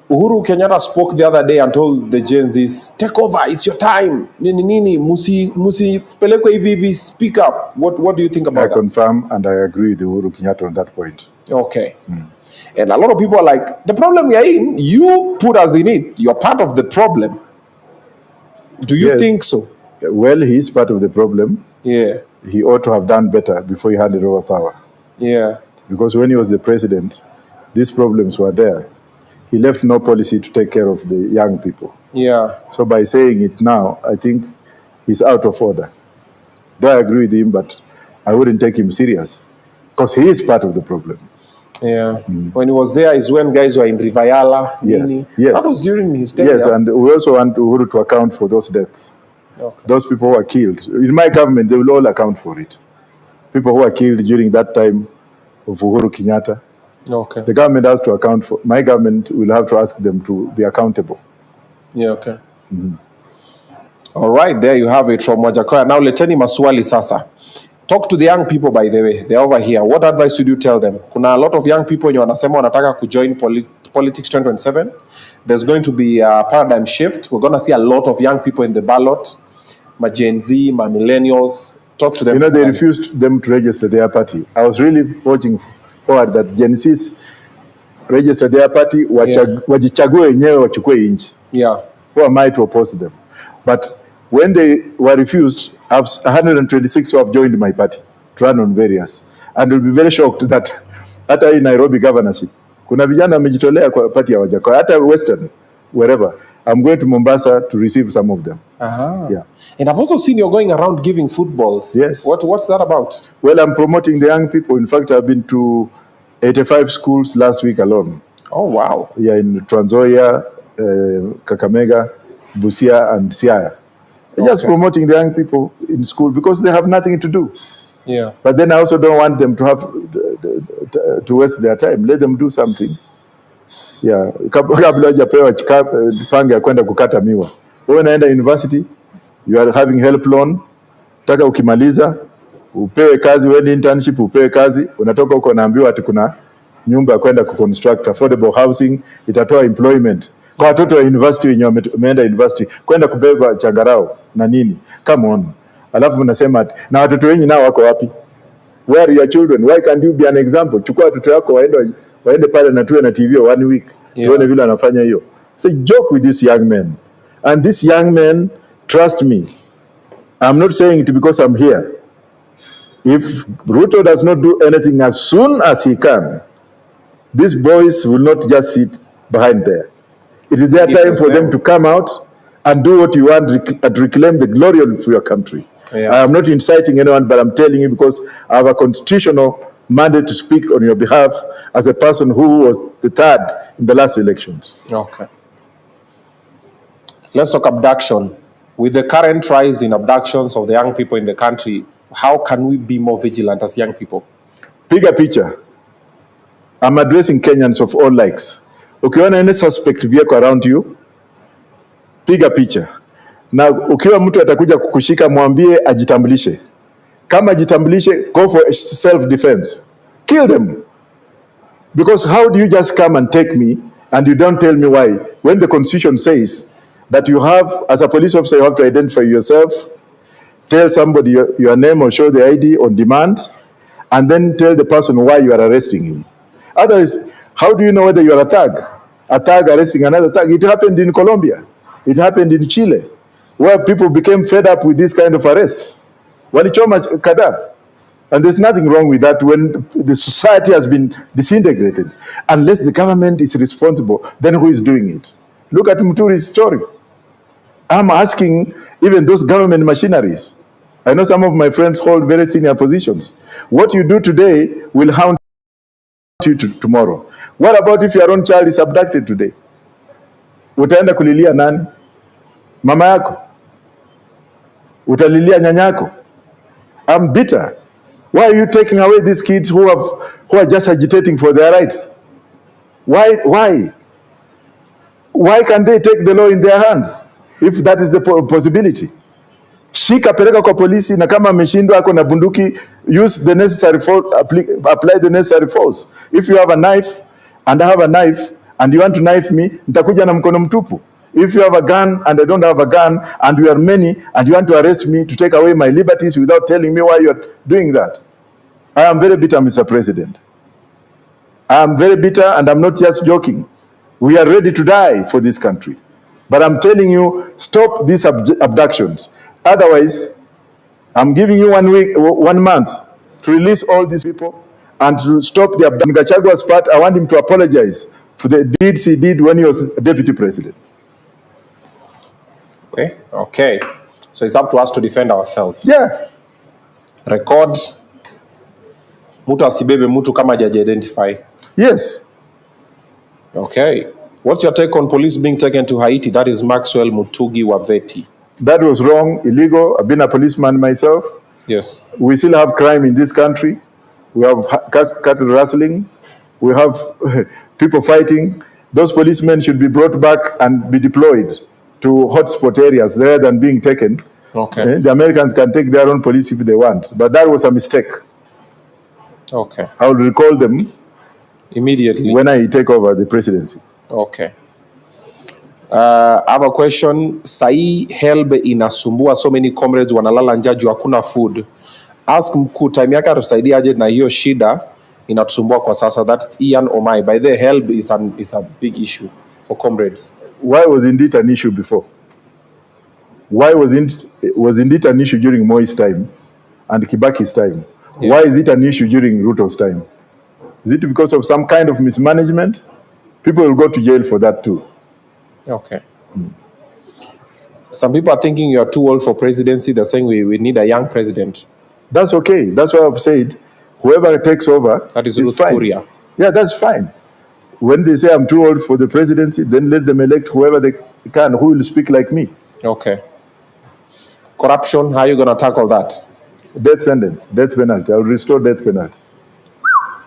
Uhuru Kenyatta spoke the other day and told the Gen Zs, take over, it's your time. Nini, musi pelekwe hivi, speak up. What do you think about that? I confirm and I agree with Uhuru Kenyatta on that point. Okay. And a lot of people are like, the problem we are in, you put us in it. You're part of the problem. Do you think so? Well, he's part of the problem. Yeah. He ought to have done better before he handed over power. Yeah. Because when he was the president, these problems were there. He left no policy to take care of the young people. Yeah. So by saying it now, I think he's out of order. Though I agree with him, but I wouldn't take him serious because he is part of the problem. Yeah. When he was there is when guys were in Rivayala. Yes. That was during his tenure. Yes, and we also want Uhuru to account for those deaths. Okay. Those people who are killed. In my government, they will all account for it. People who are killed during that time of Uhuru Kenyatta. Okay. The government has to account for. My government will have to ask them to be accountable. Yeah, okay. All right, there you have it from Wajackoya. Now, leteni maswali sasa. Talk to the young people, by the way. They're over here. What advice would you tell them? Kuna a lot of young people wenye wanasema wanataka kujoin politics 2027. There's going to be a paradigm shift. We're going to see a lot of young people in the ballot. My Gen Z, my millennials. Talk to them. You know, they refused them to register their party. I was really watching forward that Gen Zs register their party, wajichague wenyewe wachukue inchi. Yeah. Who am I to oppose them? But when they were refused, I have 126 who have joined my party to run on various. And will be very shocked that hata in Nairobi governorship, kuna vijana wamejitolea kwa party ya Wajackoya, hata Western, wherever. I'm going to Mombasa to receive some of them. Yeah. And I've also seen you're going around giving footballs. Yes. What's that about? Well, I'm promoting the young people. In fact, I've been to 85 schools last week alone. Oh, wow. Yeah, in Trans Nzoia, Kakamega, Busia, and Siaya. Just promoting the young people in school because they have nothing to do. Yeah. But then I also don't want them to have to waste their time. Let them do something. Yeah, kabla hajapewa pange ya kwenda kukata miwa. Wewe unaenda university, you are having help loan, taka ukimaliza upewe kazi, wewe ni internship upewe kazi, unatoka huko naambiwa ati kuna nyumba ya kwenda kuconstruct affordable housing, itatoa employment kwa watoto wa university wenye wameenda university kwenda kubeba changarao na nini. Come on. Alafu mnasema na watoto wenyu nao wako wapi? Where are your children? Why can't you be an example? Chukua watoto wako waende pale na tuwe na TV 1 week. Uone vile anafanya hiyo. So joke with this young man. And this young man, trust me, I'm not saying it because I'm here. If Ruto does not do anything as soon as he can, these boys will not just sit behind there. It is their time for them to come out and do what you want and reclaim the glory of your country. I am not inciting anyone, but I'm telling you because I have a constitutional mandate to speak on your behalf as a person who was the third in the last elections. Okay. Let's talk abduction. With the current rise in abductions of the young people in the country, how can we be more vigilant as young people? Bigger picture. I'm addressing Kenyans of all likes. Ukiona any suspect vehicle around you, piga picha. Na ukiwa mtu atakuja kukushika, mwambie ajitambulishe. Kama ajitambulishe, go for self defense. Kill them. Because how do you just come and take me and you don't tell me why? When the constitution says that you have, as a police officer, you have to identify yourself, tell somebody your name or show the ID on demand, and then tell the person why you are arresting him. Otherwise, how do you know whether you are a thug? A thug arresting another thug. It happened in Colombia. It happened in Chile, where people became fed up with this kind of arrests. Walichoma kadhaa. And there's nothing wrong with that when the society has been disintegrated. Unless the government is responsible, then who is doing it? Look at Muturi's story. I'm asking even those government machineries. I know some of my friends hold very senior positions. What you do today will haunt you tomorrow. What about if your own child is abducted today? Utaenda kulilia nani? Mama yako? Utalilia nyanyako? I'm bitter. Why are you taking away these kids who are just agitating for their rights? Why? Why can't they take the law in their hands if that is the possibility? Shika, peleka kwa polisi, na kama ameshindwa ako na bunduki, use the necessary force, apply the necessary force. If you have a knife and I have a knife and you want to knife me, nitakuja na mkono mtupu. If you have a gun and I don't have a gun and we are many and you want to arrest me to take away my liberties without telling me why you are doing that. I am very bitter, Mr. President. I am very bitter and I'm not just joking. We are ready to die for this country. But I'm telling you, stop these abductions. Otherwise, I'm giving you 1 week, 1 month to release all these people and to stop the abduction. Gachagwa's part, I want him to apologize for the deeds he did when he was deputy president. Okay. So it's up to us to defend ourselves. Yeah. Record. Mutu asibebe mutu kama hajaji identify. Yes. Okay. What's your take on police being taken to Haiti? That is Maxwell Mutugi Waveti. That was wrong, illegal. I've been a policeman myself. Yes. We still have crime in this country. We have cattle rustling. We have people fighting. Those policemen should be brought back and be deployed to hotspot areas rather than being taken. Okay. The Americans can take their own police if they want, but that was a mistake. Okay. I will recall them immediately when I take over the presidency. Okay. I have a question. Sai help inasumbua, so many comrades wanalala njaa juu hakuna food. Ask mkuu time yake atusaidie aje na hiyo shida inatusumbua kwa sasa. That's Ian Omai. By the help is a big issue for comrades. Why wasn't it an issue before? Why wasn't it an issue during Moi's time and Kibaki's time? Yeah. Why is it an issue during Ruto's time? Is it because of some kind of mismanagement? People will go to jail for that too. Okay. Some people are thinking you are too old for presidency. They're saying we need a young president. That's okay. That's what I've said. Whoever takes over, that is fine. Korea. Yeah, that's fine. When they say I'm too old for the presidency, then let them elect whoever they can, who will speak like me. Okay. Corruption, how are you going to tackle that? Death sentence, death penalty. I'll restore death penalty.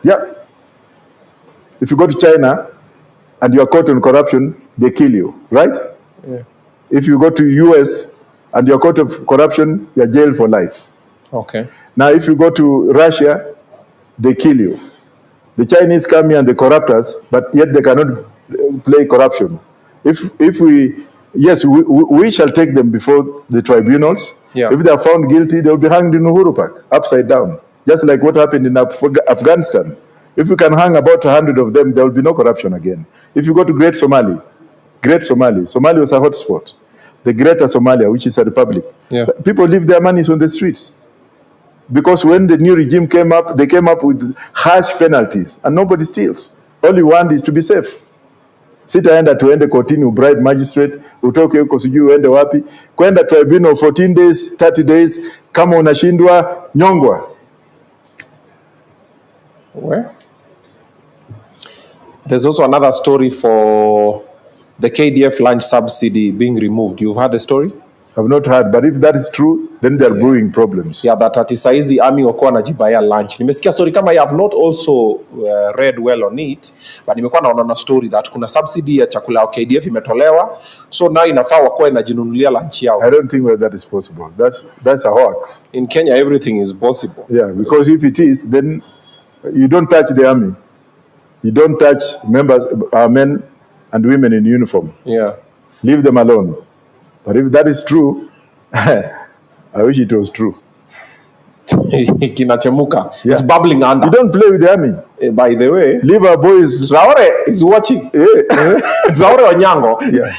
Yeah. If you go to China and you are caught on corruption, they kill you, right? Yeah. If you go to US and you are caught of corruption, you are jailed for life. Okay. Now, if you go to Russia, they kill you. The Chinese come here and they corrupt us, but yet they cannot play corruption. If we Yes, we shall take them before the tribunals. Yeah. If they are found guilty, they will be hanged in Uhuru Park, upside down, just like what happened in Afghanistan. If you can hang about 100 of them, there will be no corruption again. If you go to Great Somali was a hotspot. The Greater Somalia, which is a republic, people leave their monies on the streets. Because when the new regime came up, they came up with harsh penalties, and nobody steals. All you want is to be safe. Sitaenda tuende kotini ubribe magistrate, utoke huko sijui uende wapi, kwenda tribunal 14 days, 30 days, kama unashindwa nyongwa. Where? There's also another story for the KDF lunch subsidy being removed. You've heard the story? I've not heard, but if that is true, then they're brewing problems. Yeah, that ati saizi army wakuwa najibaya lunch. Nimesikia story kama I have not also read well on it, but nimekuwa naona na story that kuna subsidy ya chakula ya KDF imetolewa, so now inafaa wakuwa inajinunulia lunch yao. I don't think that is possible. That's a hoax. In Kenya, everything is possible. Yeah, because if it is, then you don't touch the army. You don't touch members, men and women in uniform. Yeah. Leave them alone. But if that is true, I wish it was true. Kinachemuka. Yeah. It's bubbling under. You don't play with the army. By the way, leave our boys. Traore is watching. Traore Onyango. Yeah.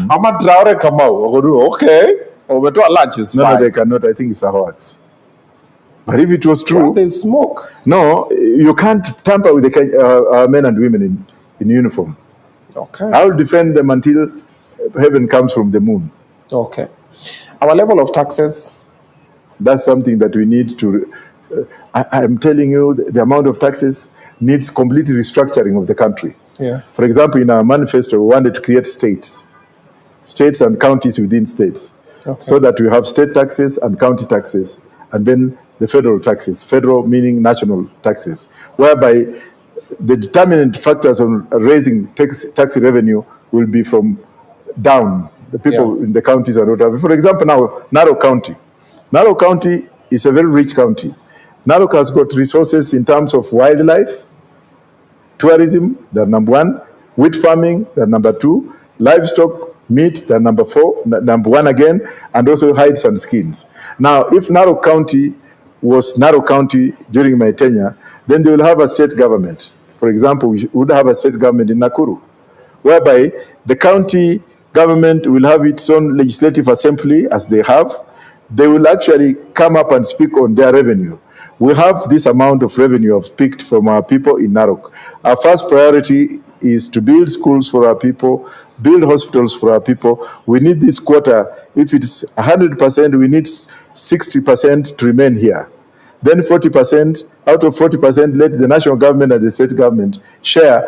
Ama Traore Kamau. Okay. Umetoa lunch is fine. No, they cannot. I think it's a hoax. But if it was true, there's smoke. No, you can't tamper with the men and women in uniform. Okay. I will defend them until heaven comes from the moon. Okay. Our level of taxes. That's something that we need to. I'm telling you, the amount of taxes needs complete restructuring of the country. Yeah. For example, in our manifesto, we wanted to create states and counties within states, so that we have state taxes and county taxes, and then the federal taxes. Federal meaning national taxes, whereby the determinant factors on raising tax revenue will be from down, the people in the counties and whatever. For example, now, Narok County. Narok County is a very rich county. Narok has got resources in terms of wildlife, tourism, they're number one, wheat farming, they're number two, livestock, meat, they're number four, number one again, and also hides and skins. Now, if Narok County was Narok County during my tenure, then they will have a state government. For example, we would have a state government in Nakuru, whereby the county government will have its own legislative assembly, as they have. They will actually come up and speak on their revenue. We have this amount of revenue I've picked from our people in Narok. Our first priority is to build schools for our people, build hospitals for our people. We need this quota. If it's 100%, we need 60% to remain here. Then 40%, out of 40%, let the national government and the state government share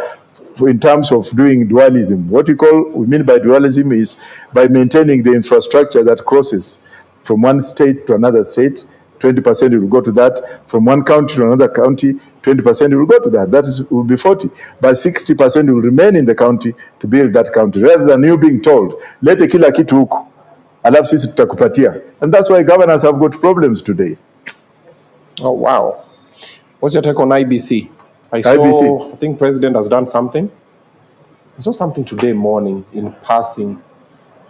in terms of doing dualism. What we mean by dualism is by maintaining the infrastructure that crosses from one state to another state. 20% will go to that. From one county to another county, 20% will go to that. That will be 40. But 60% will remain in the county to build that county, rather than you being told, lete kila kitu huku, alafu sisi tutakupatia. And that's why governors have got problems today. Oh, wow. What's your take on IBC? I think President has done something. I saw something today morning in passing.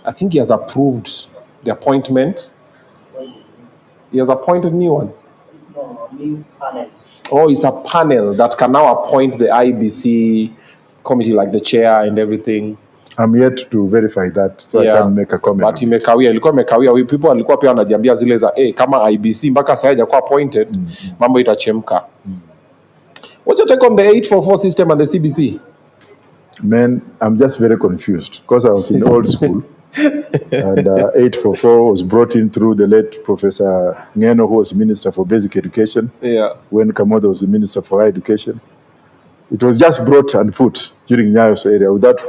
I think he has approved the appointment. He has appointed new ones. No, new panel. Oh, it's a panel that can now appoint the IBC committee, like the chair and everything. I'm yet to verify that, so I can make a comment. But imekawia, ilikuwa imekawia. People walikuwa pia wanajiambia zile za kama IBC mpaka sasa hajakuwa appointed, mambo itachemka. What's your take on the 844 system and the CBC? Man, I'm just very confused because I was in old school. And 844 was brought in through the late Professor Ngeno, who was Minister for Basic Education. Yeah. When Kamodo was the Minister for Higher Education. It was just brought and put during Nyayo's era without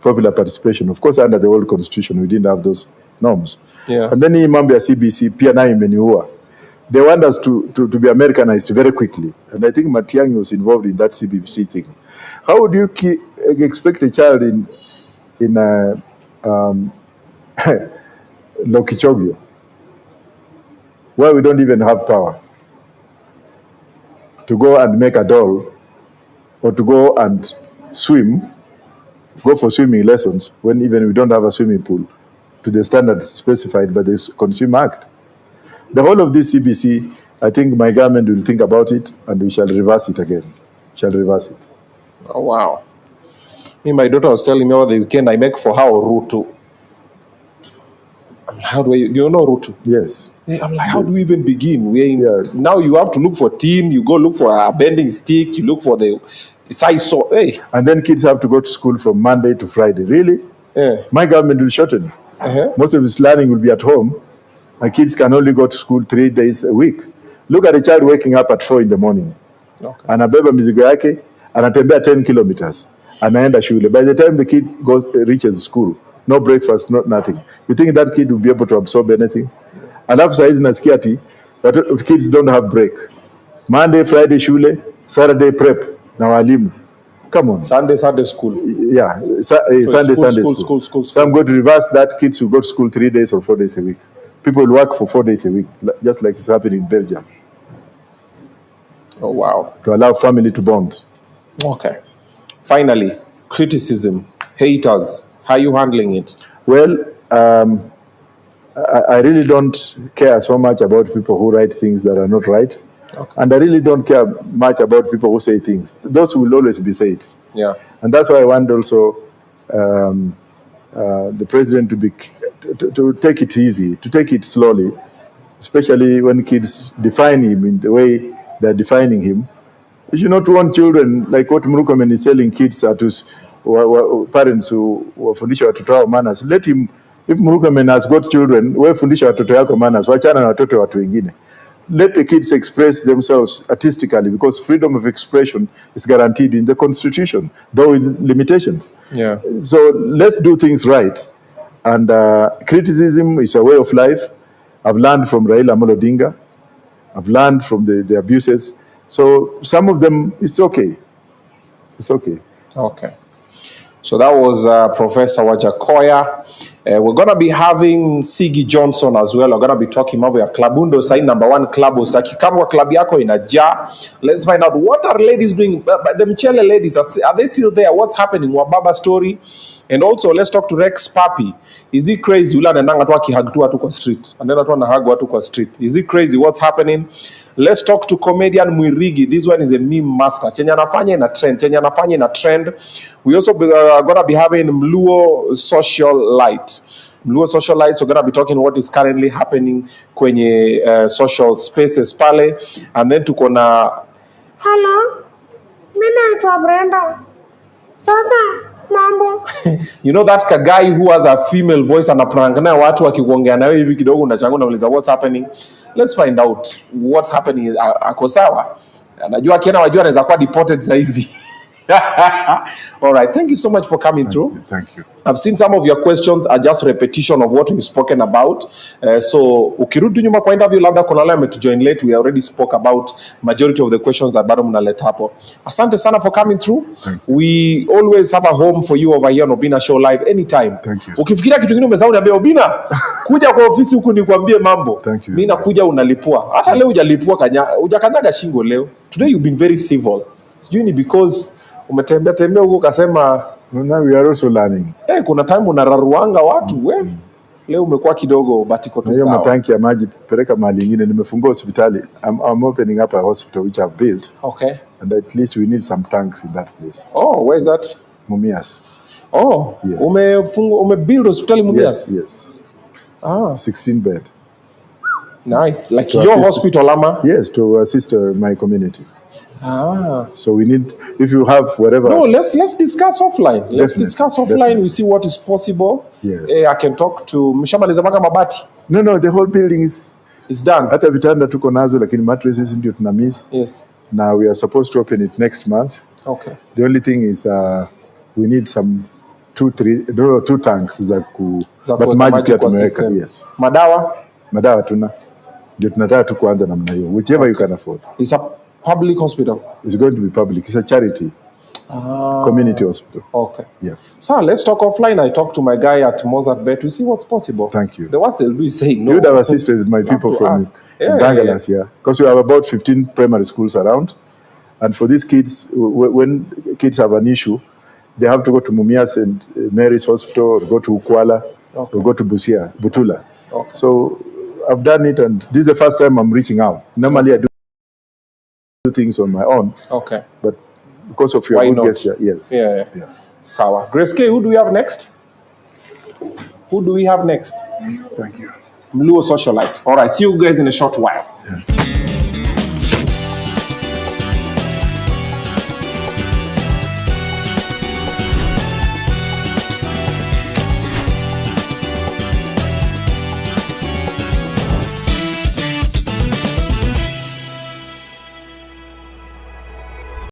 popular participation. Of course, under the old constitution, we didn't have those norms. Yeah. And then hii mambo ya CBC, pia nayo imeniua. They want us to be Americanized very quickly. And I think Matiang'i was involved in that CBC thing. How would you expect a child in Lokichogio, where we don't even have power, to go and make a doll or to go and swim go for swimming lessons when even we don't have a swimming pool to the standards specified by the Consumer Act. The whole of this CBC, I think my government will think about it and we shall reverse it again. Shall reverse it. Oh, wow. Me, my daughter was telling me over the weekend I make for her Ruto. How do you know Ruto? Yes. I'm like, how do we even begin? Now you have to look for tin, you go look for a bending stick, you look for the size saw. Hey. And then kids have to go to school from Monday to Friday. Really? Yeah. My government will shorten. Most of his learning will be at home. My kids can only go to school 3 days a week. Look at a child waking up at 4 in the morning. Okay. Anabeba mizigo yake, anatembea 10 kilometers. Anaenda shule. By the time the kid reaches school, no breakfast, nothing. You think that kid will be able to absorb anything? Alafu saizi nasikia ati that kids don't have break. Monday, Friday shule, Saturday prep na walimu. Come on. Sunday school. Yeah, Sunday school. So I'm going to reverse that. Kids will go to school 3 days or 4 days a week. People will work for 4 days a week, just like it's happening in Belgium. Oh, wow. To allow family to bond. Okay. Finally, criticism, haters. How are you handling it? Well, I really don't care so much about people who write things that are not right. Okay. And I really don't care much about people who say things. Those will always be said. Yeah. And that's why I want also the president to take it easy, to take it slowly, especially when kids define him in the way they're defining him. You should not want children, like what Murkomen is telling kids parents who wafundisha watoto wao manners. Let him, if Murkomen has got children, wafundisha watoto yako manners, wachana na watoto watu wengine. Let the kids express themselves artistically, because freedom of expression is guaranteed in the Constitution, though with limitations. Yeah. So let's do things right. And criticism is a way of life. I've learned from Raila Amolo Odinga. I've learned from the abuses. So some of them, it's okay. It's okay. Okay. So that was Professor Wajackoyah. We're going to be having Sigi Johnson as well. We're going to be talking about your Klabundo sign #1 club. Kama club yako inajaa. Let's find out what are ladies doing. The Mchele ladies, are they still there? What's happening? Wababa story. And also, let's talk to Rex Papi. Is he crazy? Ula anendanga tu akihag watu kwa street. Anenda tu anahag watu kwa street. Is he crazy? What's happening? Let's talk to comedian Mwirigi. This one is a meme master. Chenye anafanya ina trend. We also gonna be having Mluo Socialite. Mluo Socialite, we're gonna be talking what is currently happening kwenye social spaces pale. And then tuko na hello, mimi naitwa Brenda. Sasa mambo. You know that guy who has a female voice anaprangana watu akikuongea nawe hivi kidogo unachanga unauliza what's happening. Let's find out what's happening. Ako sawa. Najua akiona wajua anaweza kuwa deported saizi. All right, thank you so much for coming through. Thank you. I've seen some of your questions are just repetition of what we've spoken about. So ukirudi nyuma kwa interview labda kuna wale ametujoin late, we already spoke about majority of the questions that bado mnaleta hapo. Asante sana for coming through. We always have a home for you over here on Obinna Show live anytime. Thank you. Ukifikiria kitu kingine umesahau niambia Obinna, kuja kwa ofisi huku nikwambie mambo. Mimi nakuja unalipua. Hata leo hujalipua hujakanyaga shingo leo. Today you've been very civil. Sijui ni because umetembea huko ukasema now we are also learning. Kuna time unararuanga watu leo umekuwa kidogo batiko tu sawa. Hiyo matanki ya maji peleka mahali nyingine. Nimefungua hospitali. I'm opening up a hospital which I've built. Okay. And at least we need some tanks in that place. Oh, where is that? Mumias. Oh, yes. Umebuild hospitali Mumias? Yes. 16 bed. Nice. Like your hospital, ama? Yes, to assist my community. So we need, if you have whatever. No, let's discuss offline. Let's discuss offline. Definitely. We see what is possible. Yes. I can talk to Mshamaliza mpaka mabati. No, the whole building is done. Hata vitanda tuko nazo lakini mattresses ndio tuna miss. Yes. Now we are supposed to open it next month. Okay. The only thing is we need some 2 tanks but maji pia tumeweka. Yes. Madawa tuna. Ndio tunataka tu kuanza namna hiyo. Whichever you can afford. It's a public hospital. It's going to be public. It's a charity. Community hospital. Okay. Yeah. So let's talk offline. I talk to my guy at Mozart Bet. We see what's possible. Thank you. The worst they'll do is saying no. You would have assisted my people from Dangalas, yeah. Because we have about 15 primary schools around. And for these kids, when kids have an issue, they have to go to Mumias and Mary's Hospital, or go to Ukwala, or go to Butula. Okay. So I've done it, and this is the first time I'm reaching out. Normally I do things on my own. Okay. But because of your good gesture, yes. Yeah. Sawa. Grace K, who do we have next? Who do we have next? Thank you. Mluo socialite. All right, see you guys in a short while. Yeah.